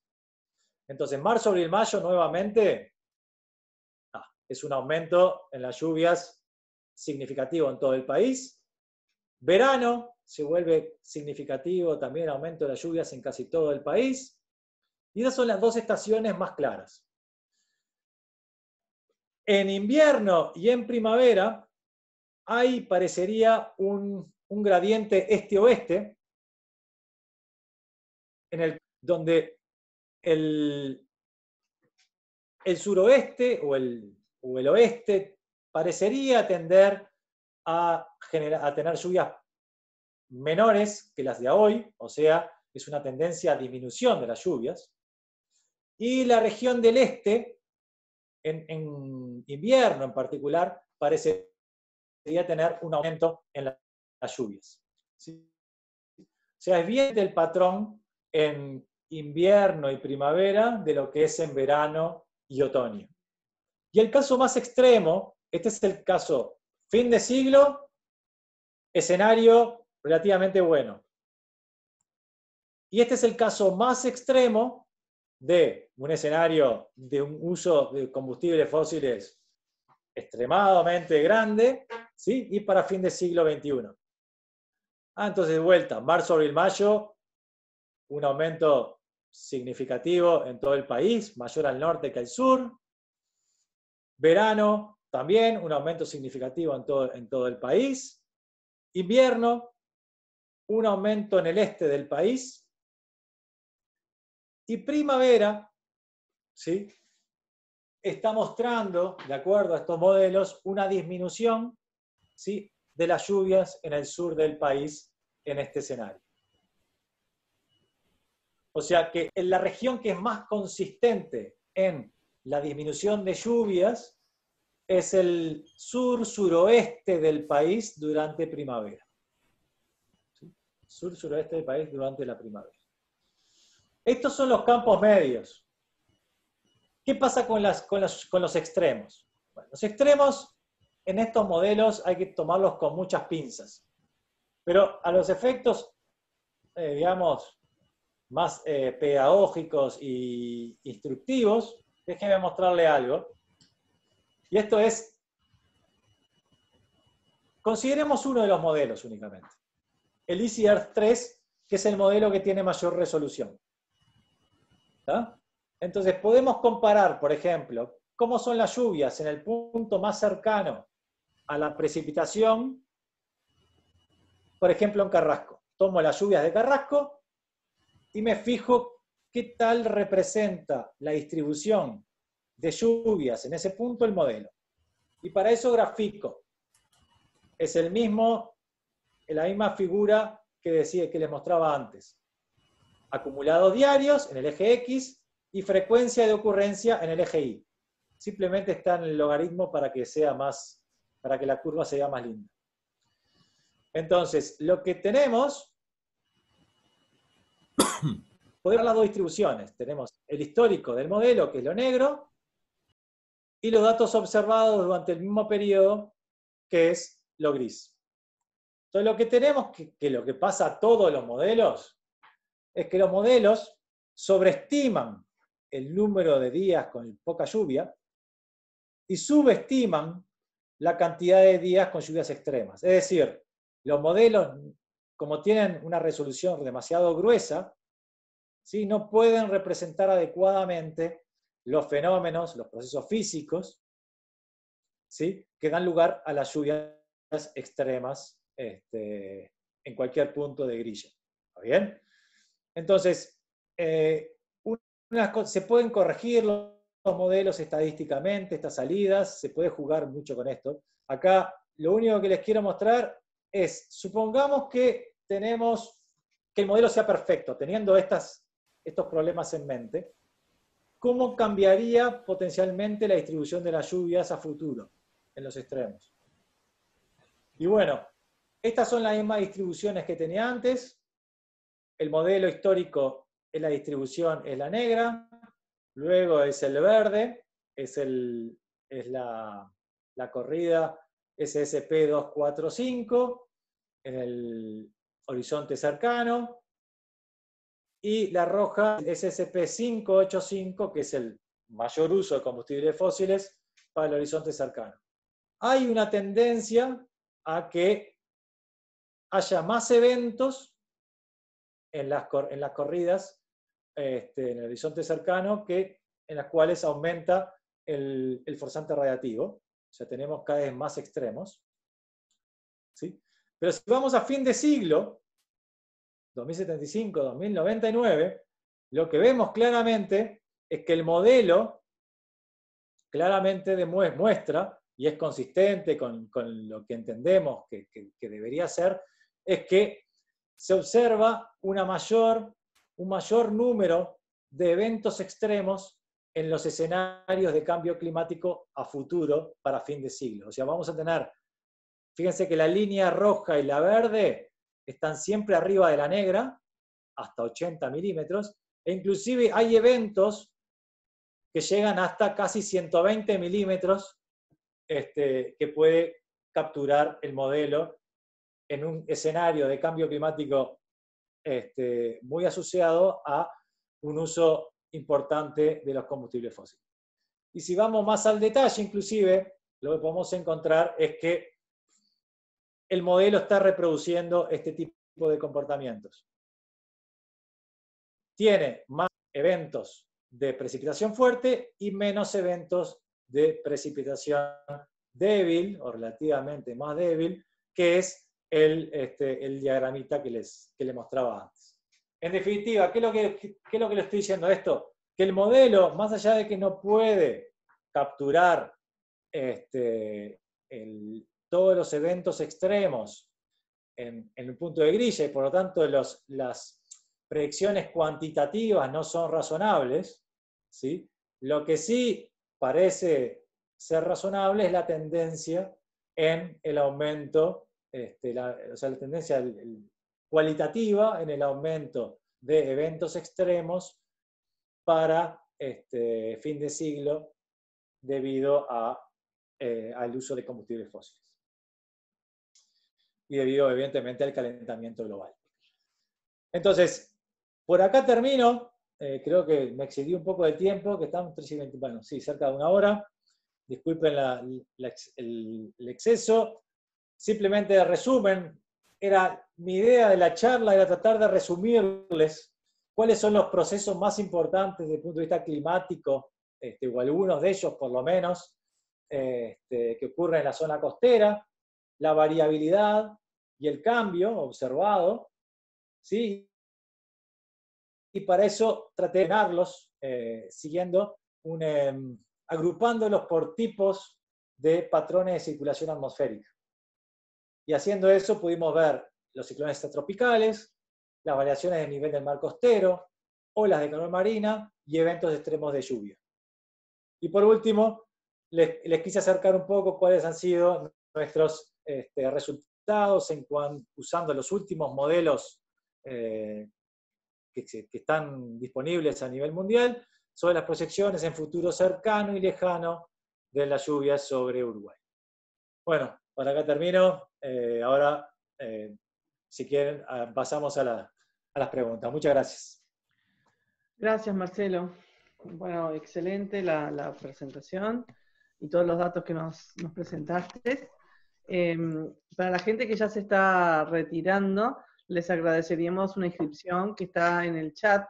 Entonces, marzo, abril, mayo, nuevamente, es un aumento en las lluvias significativo en todo el país. Verano se vuelve significativo también aumento de las lluvias en casi todo el país. Y esas son las dos estaciones más claras. En invierno y en primavera, parecería un gradiente este-oeste, donde el suroeste o el oeste parecería tender a tener lluvias menores que las de hoy, o sea, es una tendencia a disminución de las lluvias. Y la región del este, en invierno en particular, parecería tener un aumento en las lluvias. ¿Sí? O sea, es bien del patrón en invierno y primavera de lo que es en verano y otoño. Y el caso más extremo, este es el caso fin de siglo, escenario relativamente bueno. Y este es el caso más extremo de un escenario de un uso de combustibles fósiles extremadamente grande, ¿sí? Y para fin de siglo XXI. Entonces, de vuelta, marzo, abril, mayo, un aumento significativo en todo el país, mayor al norte que al sur. Verano, también un aumento significativo en todo el país. Invierno, un aumento en el este del país. Y primavera, ¿sí?, está mostrando, de acuerdo a estos modelos, una disminución, ¿sí?, de las lluvias en el sur del país en este escenario. O sea que en la región que es más consistente en la disminución de lluvias es el sur-suroeste del país durante primavera. ¿Sí? Sur-suroeste del país durante la primavera. Estos son los campos medios. ¿Qué pasa con los extremos? Bueno, los extremos en estos modelos hay que tomarlos con muchas pinzas. Pero a los efectos, digamos, más pedagógicos e instructivos, déjenme mostrarle algo. Y esto es, consideremos uno de los modelos únicamente. El EasyEarth 3, que es el modelo que tiene mayor resolución. ¿Está? Entonces podemos comparar, por ejemplo, cómo son las lluvias en el punto más cercano a la precipitación, por ejemplo en Carrasco. Tomo las lluvias de Carrasco y me fijo qué tal representa la distribución de lluvias en ese punto el modelo. Y para eso grafico. Es la misma figura que les mostraba antes. Acumulados diarios en el eje X y frecuencia de ocurrencia en el eje Y. Simplemente está en el logaritmo para que la curva sea más linda. Entonces, lo que tenemos, podemos ver las dos distribuciones. Tenemos el histórico del modelo, que es lo negro, y los datos observados durante el mismo periodo, que es lo gris. Entonces, lo que tenemos, que lo que pasa a todos los modelos, es que los modelos sobreestiman el número de días con poca lluvia y subestiman la cantidad de días con lluvias extremas. Es decir, los modelos, como tienen una resolución demasiado gruesa, ¿sí?, no pueden representar adecuadamente los fenómenos, los procesos físicos, ¿sí?, que dan lugar a las lluvias extremas en cualquier punto de grilla. ¿Está bien? Entonces, se pueden corregir los modelos estadísticamente, estas salidas, se puede jugar mucho con esto. Acá lo único que les quiero mostrar es, supongamos que el modelo sea perfecto, teniendo estos problemas en mente, ¿cómo cambiaría potencialmente la distribución de las lluvias a futuro en los extremos? Y bueno, estas son las mismas distribuciones que tenía antes. El modelo histórico es la distribución, es la negra, luego es el verde, es la corrida SSP 245 en el horizonte cercano, y la roja SSP 585, que es el mayor uso de combustibles fósiles para el horizonte cercano. Hay una tendencia a que haya más eventos en las corridas en el horizonte cercano en las cuales aumenta el forzante radiativo. O sea, tenemos cada vez más extremos. ¿Sí? Pero si vamos a fin de siglo, 2075, 2099, lo que vemos claramente es que el modelo claramente muestra, y es consistente con lo que entendemos que debería ser, es que se observa un mayor número de eventos extremos en los escenarios de cambio climático a futuro para fin de siglo. O sea, vamos a tener, fíjense que la línea roja y la verde están siempre arriba de la negra, hasta 80 milímetros, e inclusive hay eventos que llegan hasta casi 120 milímetros que puede capturar el modelo en un escenario de cambio climático muy asociado a un uso importante de los combustibles fósiles. Y si vamos más al detalle, inclusive, lo que podemos encontrar es que el modelo está reproduciendo este tipo de comportamientos. Tiene más eventos de precipitación fuerte y menos eventos de precipitación débil, o relativamente más débil, que es el diagramita que les mostraba antes. En definitiva, ¿qué es lo que le estoy diciendo esto? Que el modelo, más allá de que no puede capturar todos los eventos extremos en el punto de grilla, y por lo tanto las predicciones cuantitativas no son razonables, ¿sí? Lo que sí parece ser razonable es la tendencia en el aumento, la tendencia cualitativa en el aumento de eventos extremos para fin de siglo debido al uso de combustibles fósiles. Y debido, evidentemente, al calentamiento global. Entonces, por acá termino. Creo que me excedí un poco de tiempo, que estamos 3 y 20, bueno, sí, cerca de 1 hora. Disculpen el exceso. Simplemente de resumen, mi idea de la charla era tratar de resumirles cuáles son los procesos más importantes desde el punto de vista climático, o algunos de ellos por lo menos, que ocurren en la zona costera, la variabilidad y el cambio observado, ¿sí? Y para eso traté de ordenarlos siguiendo agrupándolos por tipos de patrones de circulación atmosférica. Y haciendo eso pudimos ver los ciclones extratropicales, las variaciones del nivel del mar costero, olas de calor marina y eventos extremos de lluvia. Y por último, les quise acercar un poco cuáles han sido nuestros resultados usando los últimos modelos que están disponibles a nivel mundial sobre las proyecciones en futuro cercano y lejano de las lluvias sobre Uruguay. Bueno, para acá termino. Ahora, si quieren, pasamos a las preguntas. Muchas gracias. Gracias, Marcelo. Bueno, excelente la presentación y todos los datos que nos presentaste. Para la gente que ya se está retirando, les agradeceríamos una inscripción que está en el chat,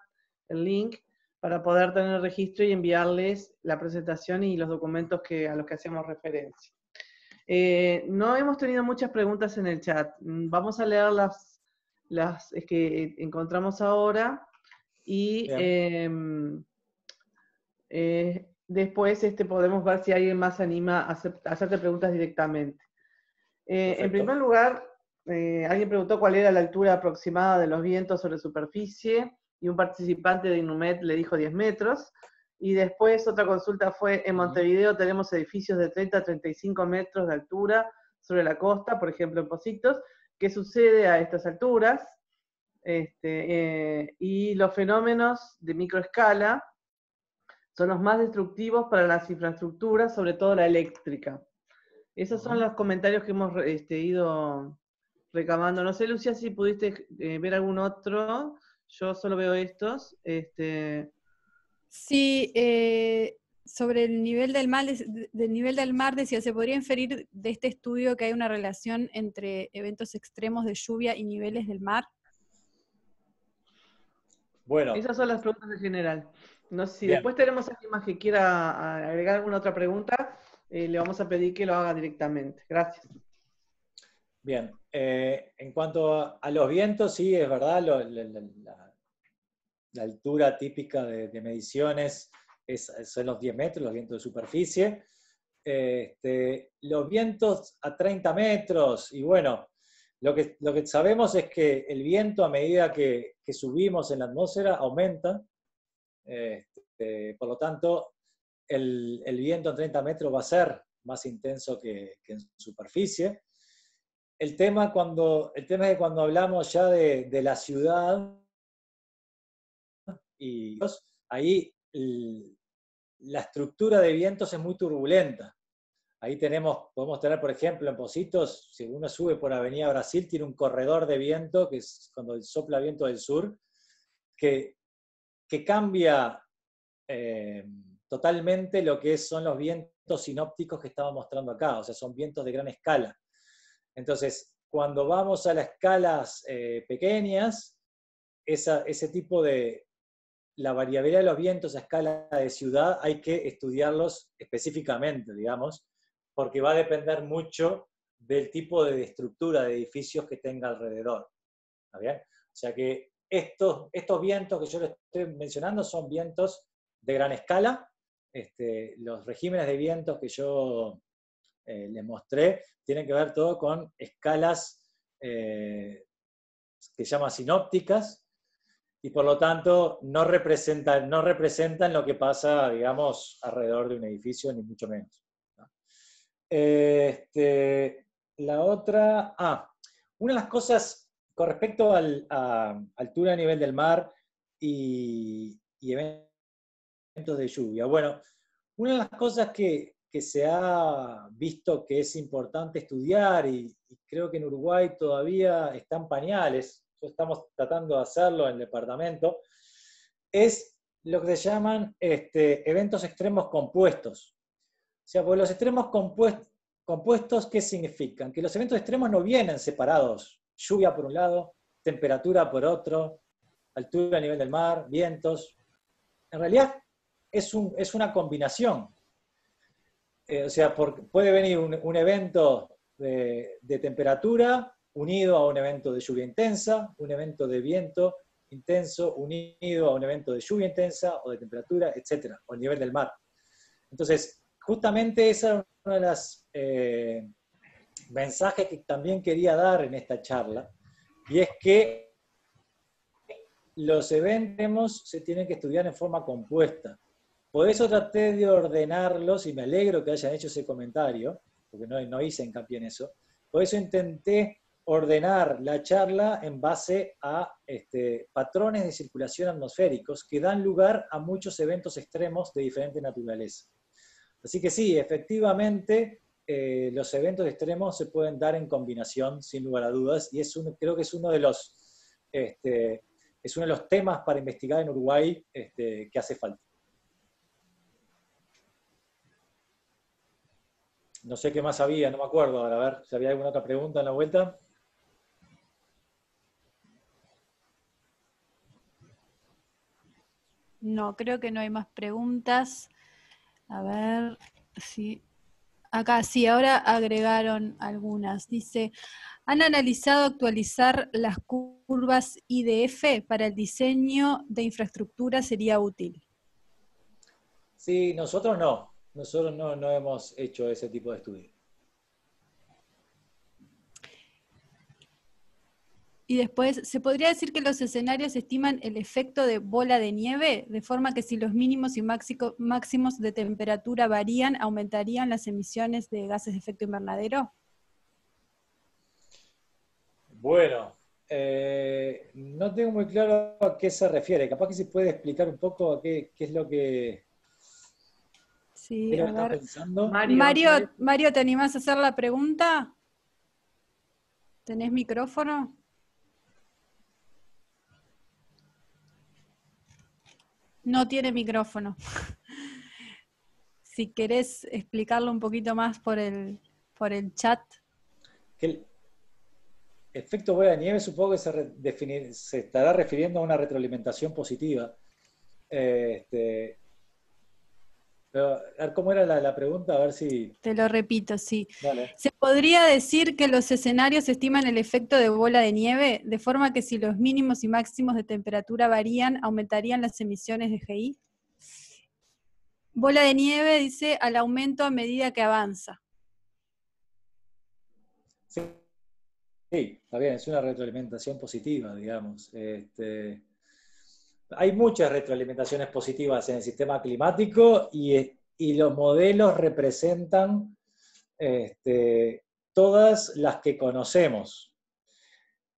el link, para poder tener registro y enviarles la presentación y los documentos a los que hacemos referencia. No hemos tenido muchas preguntas en el chat. Vamos a leer las que encontramos ahora y después podemos ver si alguien más se anima a hacerte preguntas directamente. En primer lugar, alguien preguntó cuál era la altura aproximada de los vientos sobre superficie y un participante de Inumet le dijo 10 metros. Y después otra consulta fue, en Montevideo tenemos edificios de 30 a 35 metros de altura sobre la costa, por ejemplo en Pocitos. ¿Qué sucede a estas alturas? Y los fenómenos de microescala son los más destructivos para las infraestructuras, sobre todo la eléctrica. Esos son los comentarios que hemos ido recabando. No sé, Lucía, si pudiste ver algún otro. Yo solo veo estos. Sí, sobre el nivel del mar, decía, ¿se podría inferir de este estudio que hay una relación entre eventos extremos de lluvia y niveles del mar? Bueno. Esas son las preguntas en general. No sé si Bien. Después tenemos a alguien más que quiera agregar alguna otra pregunta, le vamos a pedir que lo haga directamente. Gracias. Bien. En cuanto a los vientos, sí, es verdad, la altura típica de mediciones son los 10 metros, los vientos de superficie. Los vientos a 30 metros, y bueno, lo que sabemos es que el viento a medida que subimos en la atmósfera aumenta, por lo tanto el viento a 30 metros va a ser más intenso que en superficie. El tema es que cuando hablamos ya de la ciudad, y ahí la estructura de vientos es muy turbulenta. Ahí podemos tener, por ejemplo, en Pocitos, si uno sube por Avenida Brasil, tiene un corredor de viento, que es cuando sopla viento del sur, que cambia totalmente lo que son los vientos sinópticos que estaba mostrando acá, o sea, son vientos de gran escala. Entonces, cuando vamos a las escalas pequeñas, ese tipo la variabilidad de los vientos a escala de ciudad hay que estudiarlos específicamente, digamos, porque va a depender mucho del tipo de estructura de edificios que tenga alrededor. ¿Está bien? O sea que estos vientos que yo les estoy mencionando son vientos de gran escala. Los regímenes de vientos que yo les mostré tienen que ver todo con escalas que se llaman sinópticas, y por lo tanto no representan lo que pasa, digamos, alrededor de un edificio, ni mucho menos, ¿no? La otra, una de las cosas con respecto a altura a nivel del mar y eventos de lluvia. Bueno, una de las cosas que se ha visto que es importante estudiar, y creo que en Uruguay todavía están pañales, estamos tratando de hacerlo en el departamento, es lo que se llaman eventos extremos compuestos. O sea, porque los extremos compuestos, ¿qué significan? Que los eventos extremos no vienen separados. Lluvia por un lado, temperatura por otro, altura a nivel del mar, vientos. En realidad es una combinación. O sea, puede venir un evento de temperatura unido a un evento de lluvia intensa, un evento de viento intenso unido a un evento de lluvia intensa o de temperatura, etc., o a nivel del mar. Entonces, justamente ese es uno de los mensajes que también quería dar en esta charla, y es que los eventos se tienen que estudiar en forma compuesta. Por eso traté de ordenarlos, y me alegro que hayan hecho ese comentario, porque no hice hincapié en eso. Por eso intenté ordenar la charla en base a patrones de circulación atmosféricos que dan lugar a muchos eventos extremos de diferente naturaleza. Así que sí, efectivamente, los eventos extremos se pueden dar en combinación, sin lugar a dudas, y creo que es uno de los temas para investigar en Uruguay que hace falta. No sé qué más había, no me acuerdo ahora, a ver si había alguna otra pregunta en la vuelta. No, creo que no hay más preguntas. A ver si... Acá sí, ahora agregaron algunas. Dice, ¿han analizado actualizar las curvas IDF para el diseño de infraestructura? ¿Sería útil? Sí, nosotros no. Nosotros no hemos hecho ese tipo de estudio. Y después, ¿se podría decir que los escenarios estiman el efecto de bola de nieve? De forma que si los mínimos y máximos de temperatura varían, ¿aumentarían las emisiones de gases de efecto invernadero? Bueno, no tengo muy claro a qué se refiere. Capaz que se puede explicar un poco a qué es lo que... Sí, a ver. Pensando. Mario, ¿te animás a hacer la pregunta? ¿Tenés micrófono? No tiene micrófono. Si querés explicarlo un poquito más por el chat. El efecto bola de nieve supongo que se estará refiriendo a una retroalimentación positiva. Pero, a ver, ¿cómo era la pregunta? A ver si... Te lo repito, sí. Dale. ¿Se podría decir que los escenarios estiman el efecto de bola de nieve, de forma que si los mínimos y máximos de temperatura varían, aumentarían las emisiones de GI? Bola de nieve dice al aumento a medida que avanza. Sí, está bien, es una retroalimentación positiva, digamos. Hay muchas retroalimentaciones positivas en el sistema climático y los modelos representan todas las que conocemos.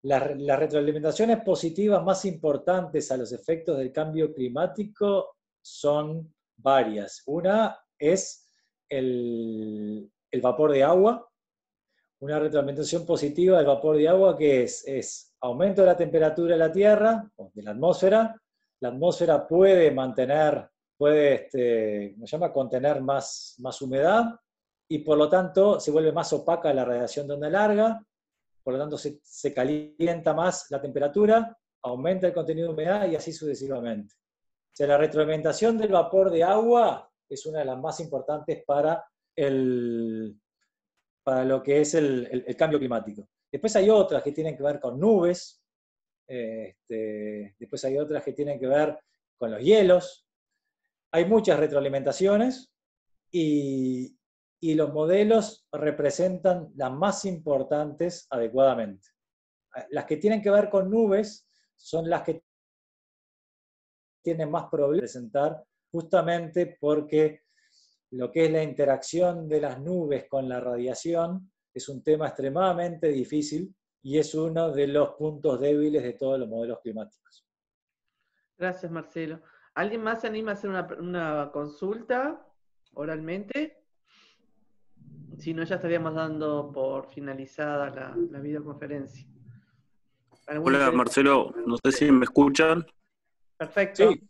Las retroalimentaciones positivas más importantes a los efectos del cambio climático son varias. Una es el vapor de agua. Una retroalimentación positiva del vapor de agua que es aumento de la temperatura de la Tierra, o de la atmósfera. La atmósfera puede mantener, contener más humedad, y por lo tanto se vuelve más opaca la radiación de onda larga, por lo tanto se calienta más la temperatura, aumenta el contenido de humedad y así sucesivamente. O sea, la retroalimentación del vapor de agua es una de las más importantes para lo que es el cambio climático. Después hay otras que tienen que ver con nubes, después hay otras que tienen que ver con los hielos. Hay muchas retroalimentaciones y los modelos representan las más importantes adecuadamente. Las que tienen que ver con nubes son las que tienen más problemas de presentar, justamente porque lo que es la interacción de las nubes con la radiación es un tema extremadamente difícil y es uno de los puntos débiles de todos los modelos climáticos. Gracias, Marcelo. ¿Alguien más se anima a hacer una consulta oralmente? Si no, ya estaríamos dando por finalizada la videoconferencia. Hola Marcelo, no sé si me escuchan. Perfecto. Sí.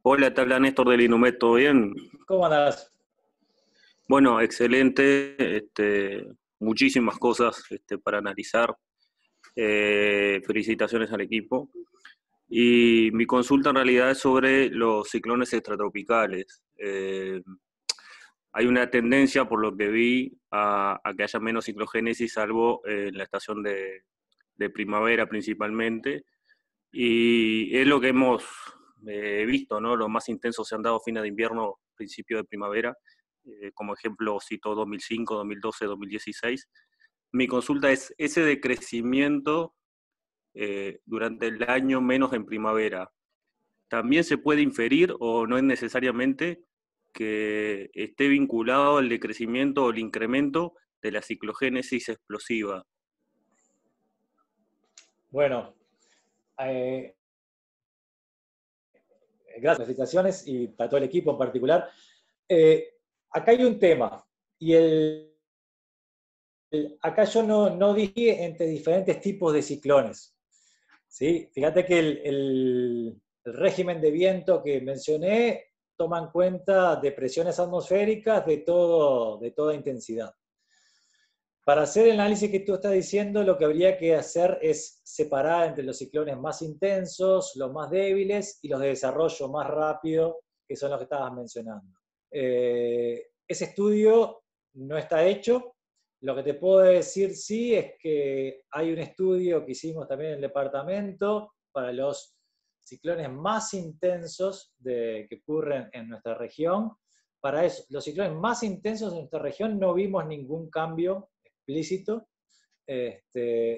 Hola, te habla Néstor del Inumet, ¿todo bien? ¿Cómo andás? Bueno, excelente, muchísimas cosas para analizar. Felicitaciones al equipo. Y mi consulta en realidad es sobre los ciclones extratropicales. Hay una tendencia, por lo que vi, a que haya menos ciclogénesis, salvo en la estación de primavera principalmente. Y es lo que hemos visto, ¿no? Los más intensos se han dado fines de invierno, principio de primavera. Como ejemplo cito 2005, 2012, 2016. Mi consulta es ese decrecimiento durante el año menos en primavera. ¿También se puede inferir o no es necesariamente que esté vinculado al decrecimiento o el incremento de la ciclogénesis explosiva? Bueno, gracias, felicitaciones y para todo el equipo en particular. Acá hay un tema, y acá yo no dije entre diferentes tipos de ciclones. ¿Sí? Fíjate que el régimen de viento que mencioné toma en cuenta depresiones atmosféricas de toda intensidad. Para hacer el análisis que tú estás diciendo, lo que habría que hacer es separar entre los ciclones más intensos, los más débiles y los de desarrollo más rápido, que son los que estabas mencionando. Ese estudio no está hecho. Lo que te puedo decir sí es que hay un estudio que hicimos también en el departamento para los ciclones más intensos que ocurren en nuestra región. Para eso, los ciclones más intensos de nuestra región no vimos ningún cambio explícito.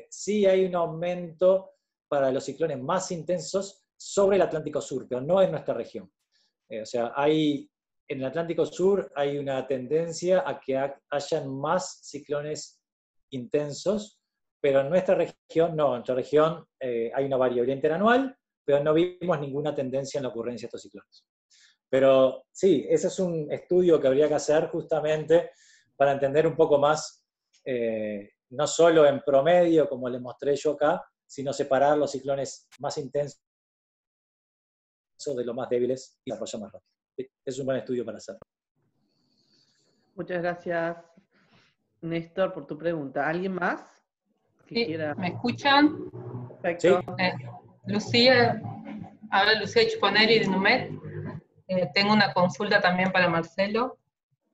Sí hay un aumento para los ciclones más intensos sobre el Atlántico Sur, pero no en nuestra región. O sea, en el Atlántico Sur hay una tendencia a que hayan más ciclones intensos, pero en nuestra región no. En nuestra región hay una variabilidad interanual, pero no vimos ninguna tendencia en la ocurrencia de estos ciclones. Pero sí, ese es un estudio que habría que hacer justamente para entender un poco más, no solo en promedio, como les mostré yo acá, sino separar los ciclones más intensos de los más débiles y desarrollar más rápido. Es un buen estudio para hacer. Muchas gracias, Néstor, por tu pregunta. ¿Alguien más que quiera? ¿Me escuchan? Perfecto. Sí. Lucía, habla Lucía Chuponeri de Inumet. Tengo una consulta también para Marcelo.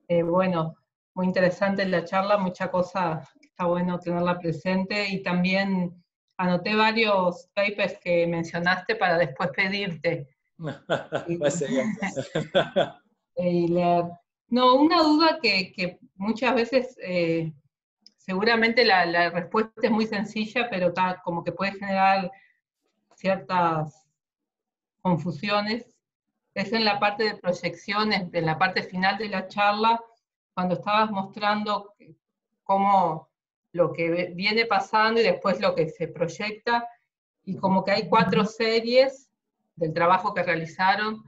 Bueno, muy interesante la charla, mucha cosa, está bueno tenerla presente, y también anoté varios papers que mencionaste para después pedirte Parece bien. y leer. No, una duda que muchas veces, seguramente la respuesta es muy sencilla, pero como que puede generar ciertas confusiones, es en la parte de proyecciones, en la parte final de la charla, cuando estabas mostrando cómo lo que viene pasando y después lo que se proyecta, y como que hay 4 series del trabajo que realizaron,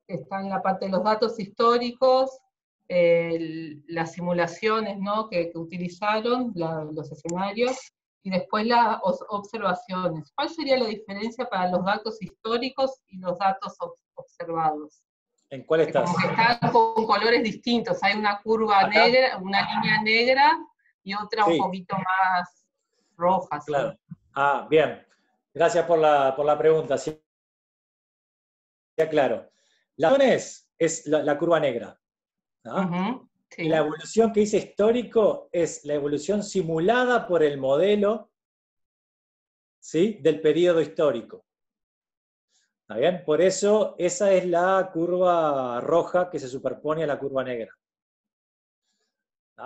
que están en la parte de los datos históricos, las simulaciones, ¿no?, que utilizaron, los escenarios, y después las observaciones. ¿Cuál sería la diferencia para los datos históricos y los datos observados? ¿En cuál estás? Como que están con colores distintos. Hay una curva ¿Acá? negra, una línea negra, y otra un Sí. poquito más roja. Claro. ¿Sí? Ah, bien. Gracias por la pregunta. Sí, ya claro. La razón es la curva negra, ¿no? Sí. La evolución que dice histórico es la evolución simulada por el modelo, ¿sí?, del periodo histórico. ¿Está bien? Por eso esa es la curva roja que se superpone a la curva negra.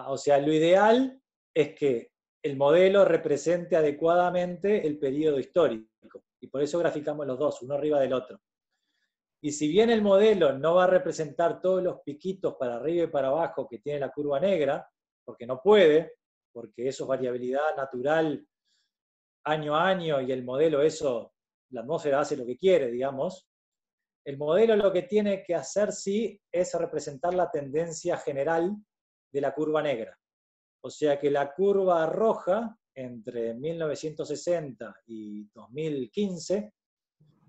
O sea, lo ideal es que el modelo represente adecuadamente el periodo histórico. Y por eso graficamos los dos, uno arriba del otro. Y si bien el modelo no va a representar todos los piquitos para arriba y para abajo que tiene la curva negra, porque no puede, porque eso es variabilidad natural año a año, y el modelo eso, la atmósfera hace lo que quiere, digamos, el modelo lo que tiene que hacer sí es representar la tendencia general de la curva negra. O sea que la curva roja entre 1960 y 2015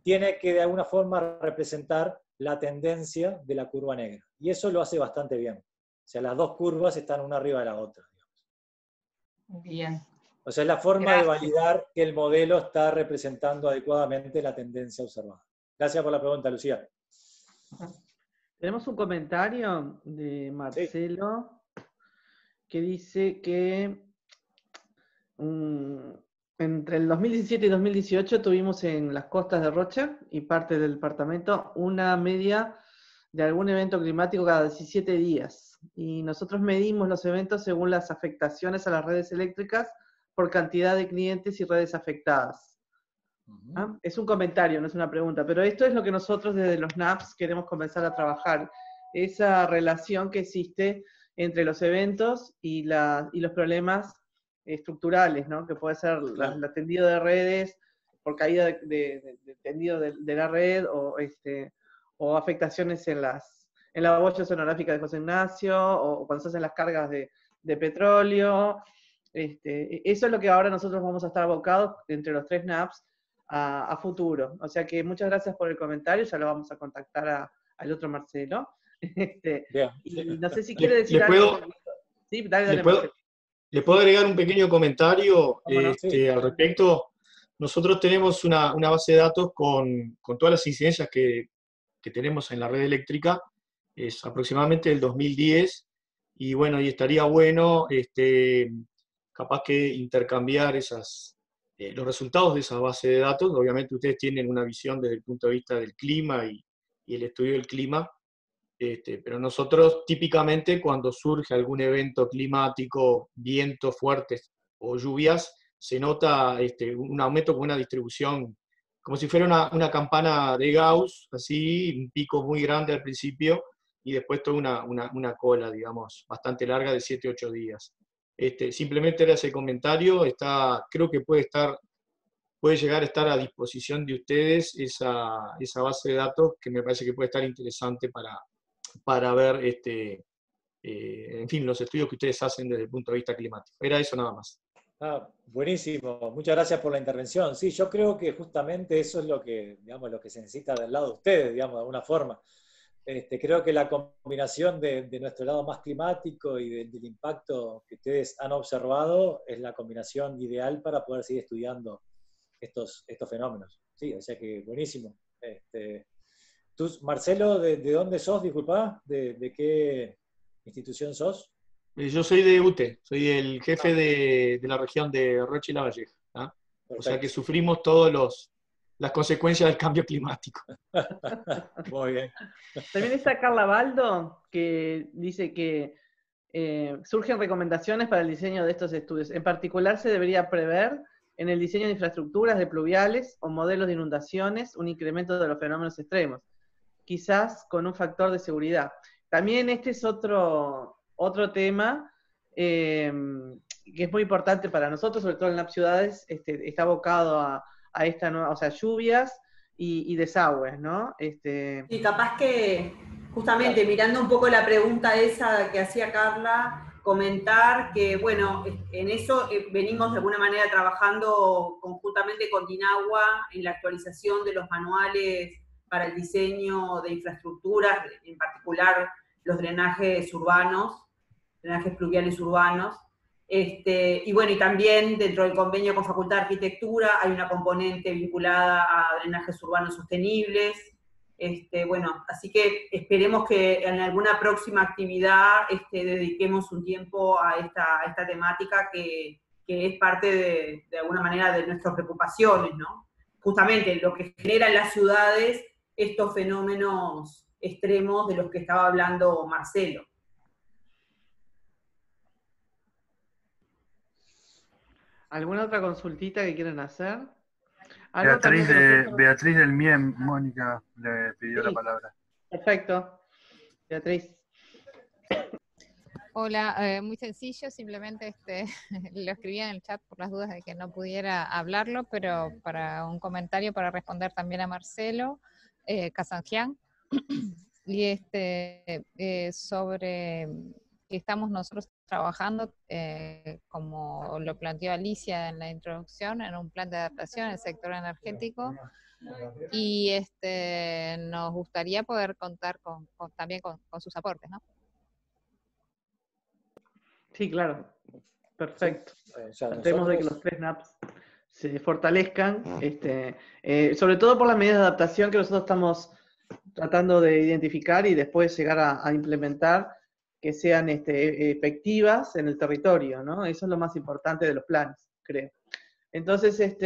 tiene que de alguna forma representar la tendencia de la curva negra. Y eso lo hace bastante bien. O sea, las dos curvas están una arriba de la otra, digamos. Bien. O sea, es la forma Gracias. de validar que el modelo está representando adecuadamente la tendencia observada. Gracias por la pregunta, Lucía. Tenemos un comentario de Marcelo que dice que entre el 2017 y 2018 tuvimos en las costas de Rocha y parte del departamento una media de algún evento climático cada 17 días. Y nosotros medimos los eventos según las afectaciones a las redes eléctricas por cantidad de clientes y redes afectadas. ¿Ah? Es un comentario, no es una pregunta, pero esto es lo que nosotros desde los NAPS queremos comenzar a trabajar, esa relación que existe entre los eventos y los problemas estructurales, ¿no? Que puede ser el tendido de redes por caída de tendido de la red, o afectaciones en la boya sonográfica de José Ignacio, o cuando se hacen las cargas de petróleo. Eso es lo que ahora nosotros vamos a estar abocados entre los 3 NAPS a futuro. O sea que muchas gracias por el comentario, ya lo vamos a contactar al otro Marcelo. Y no sé si quiere decir algo. Sí, dale, Marcelo. ¿Le puedo agregar un pequeño comentario no? Al respecto? Nosotros tenemos una base de datos con todas las incidencias que tenemos en la red eléctrica, es aproximadamente del 2010, y bueno, y estaría bueno capaz que intercambiar los resultados de esa base de datos. Obviamente ustedes tienen una visión desde el punto de vista del clima y el estudio del clima, pero nosotros típicamente cuando surge algún evento climático, vientos fuertes o lluvias, se nota un aumento con una distribución, como si fuera una campana de Gauss, así, un pico muy grande al principio, y después toda una cola, digamos, bastante larga de 7-8 días. Simplemente era ese comentario, creo que puede llegar a estar a disposición de ustedes esa base de datos, que me parece que puede estar interesante para ver, en fin, los estudios que ustedes hacen desde el punto de vista climático. Era eso nada más. Buenísimo, muchas gracias por la intervención. Sí, yo creo que justamente eso es lo que, digamos, lo que se necesita del lado de ustedes, digamos, de alguna forma. Creo que la combinación de nuestro lado más climático y del impacto que ustedes han observado es la combinación ideal para poder seguir estudiando estos fenómenos. Sí, o sea que buenísimo. Marcelo, ¿de dónde sos? Disculpa, ¿de qué institución sos? Yo soy de UTE, soy el jefe de la región de Rocha y La Valleja. ¿Ah? O sea que sufrimos todas las consecuencias del cambio climático. Muy bien. También está Carla Baldo, que dice que surgen recomendaciones para el diseño de estos estudios. En particular, se debería prever en el diseño de infraestructuras de pluviales o modelos de inundaciones un incremento de los fenómenos extremos, quizás con un factor de seguridad. También este es otro tema que es muy importante para nosotros, sobre todo en las ciudades, está abocado a esta nueva, o sea, lluvias y desagües, ¿no? Y capaz que, justamente mirando un poco la pregunta esa que hacía Carla, comentar que, bueno, en eso venimos de alguna manera trabajando conjuntamente con DINAGUA en la actualización de los manuales para el diseño de infraestructuras, en particular los drenajes urbanos, drenajes pluviales urbanos. Y bueno, y también dentro del convenio con Facultad de Arquitectura hay una componente vinculada a drenajes urbanos sostenibles. Bueno, así que esperemos que en alguna próxima actividad dediquemos un tiempo a esta temática que es parte de alguna manera de nuestras preocupaciones, ¿no? Justamente lo que genera en las ciudades estos fenómenos extremos de los que estaba hablando Marcelo. ¿Alguna otra consultita que quieran hacer? Beatriz del MIEM, Mónica, le pidió la palabra. Perfecto. Beatriz. Hola, muy sencillo, simplemente lo escribí en el chat por las dudas de que no pudiera hablarlo, pero para un comentario para responder también a Marcelo Casangian, y sobre que estamos nosotros trabajando, como lo planteó Alicia en la introducción, en un plan de adaptación en el sector energético, y nos gustaría poder contar también con sus aportes, ¿no? Sí, claro. Perfecto. Sí, Tratemos de que los 3 NAPs se fortalezcan, sobre todo por las medidas de adaptación que nosotros estamos tratando de identificar y después llegar a implementar, que sean efectivas en el territorio, ¿no? Eso es lo más importante de los planes, creo. Entonces,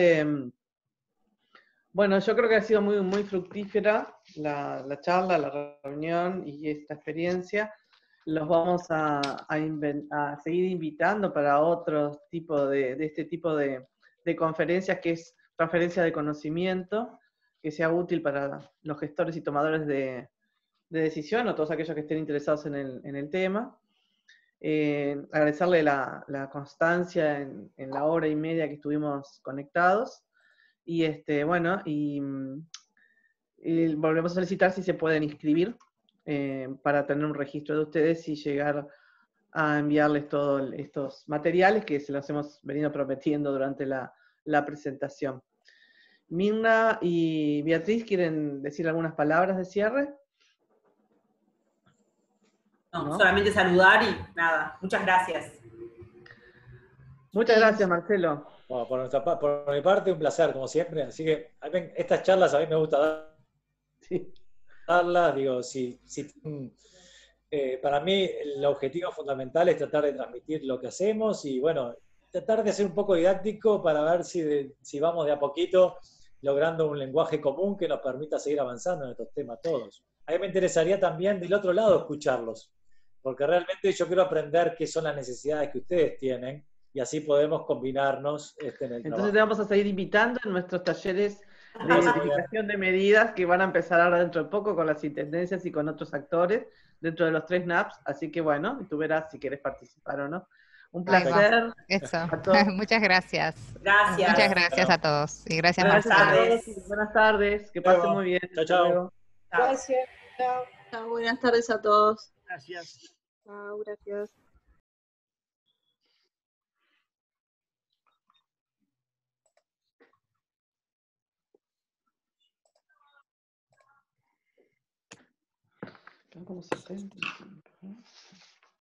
bueno, yo creo que ha sido muy, muy fructífera la charla, la reunión y esta experiencia. Los vamos a seguir invitando para otro tipo de este tipo de conferencias, que es transferencia de conocimiento, que sea útil para los gestores y tomadores de decisión, o todos aquellos que estén interesados en el tema. Agradecerle la constancia en la hora y media que estuvimos conectados. Y bueno, y volvemos a solicitar si se pueden inscribir para tener un registro de ustedes y llegar a enviarles todos estos materiales que se los hemos venido prometiendo durante la presentación. Mirna y Beatriz, ¿quieren decir algunas palabras de cierre? No, solamente saludar y nada, muchas gracias. Muchas gracias, Marcelo. Bueno, por mi parte, un placer, como siempre. Así que estas charlas a mí me gusta darlas. Digo, para mí el objetivo fundamental es tratar de transmitir lo que hacemos y, bueno, tratar de ser un poco didáctico para ver si vamos de a poquito logrando un lenguaje común que nos permita seguir avanzando en estos temas todos. A mí me interesaría también del otro lado escucharlos, porque realmente yo quiero aprender qué son las necesidades que ustedes tienen y así podemos combinarnos en el trabajo. Entonces te vamos a seguir invitando en nuestros talleres de identificación de medidas que van a empezar ahora dentro de poco con las intendencias y con otros actores dentro de los 3 NAPs, así que bueno, tú verás si quieres participar o no. Un placer. Eso. A todos. Muchas gracias. Gracias. Muchas gracias a todos. Y gracias, Marcelo. Buenas tardes. Que pasen muy bien. Chao, chao. Gracias. Chao. Chao. Buenas tardes a todos. Gracias. Chao, gracias. Como 70.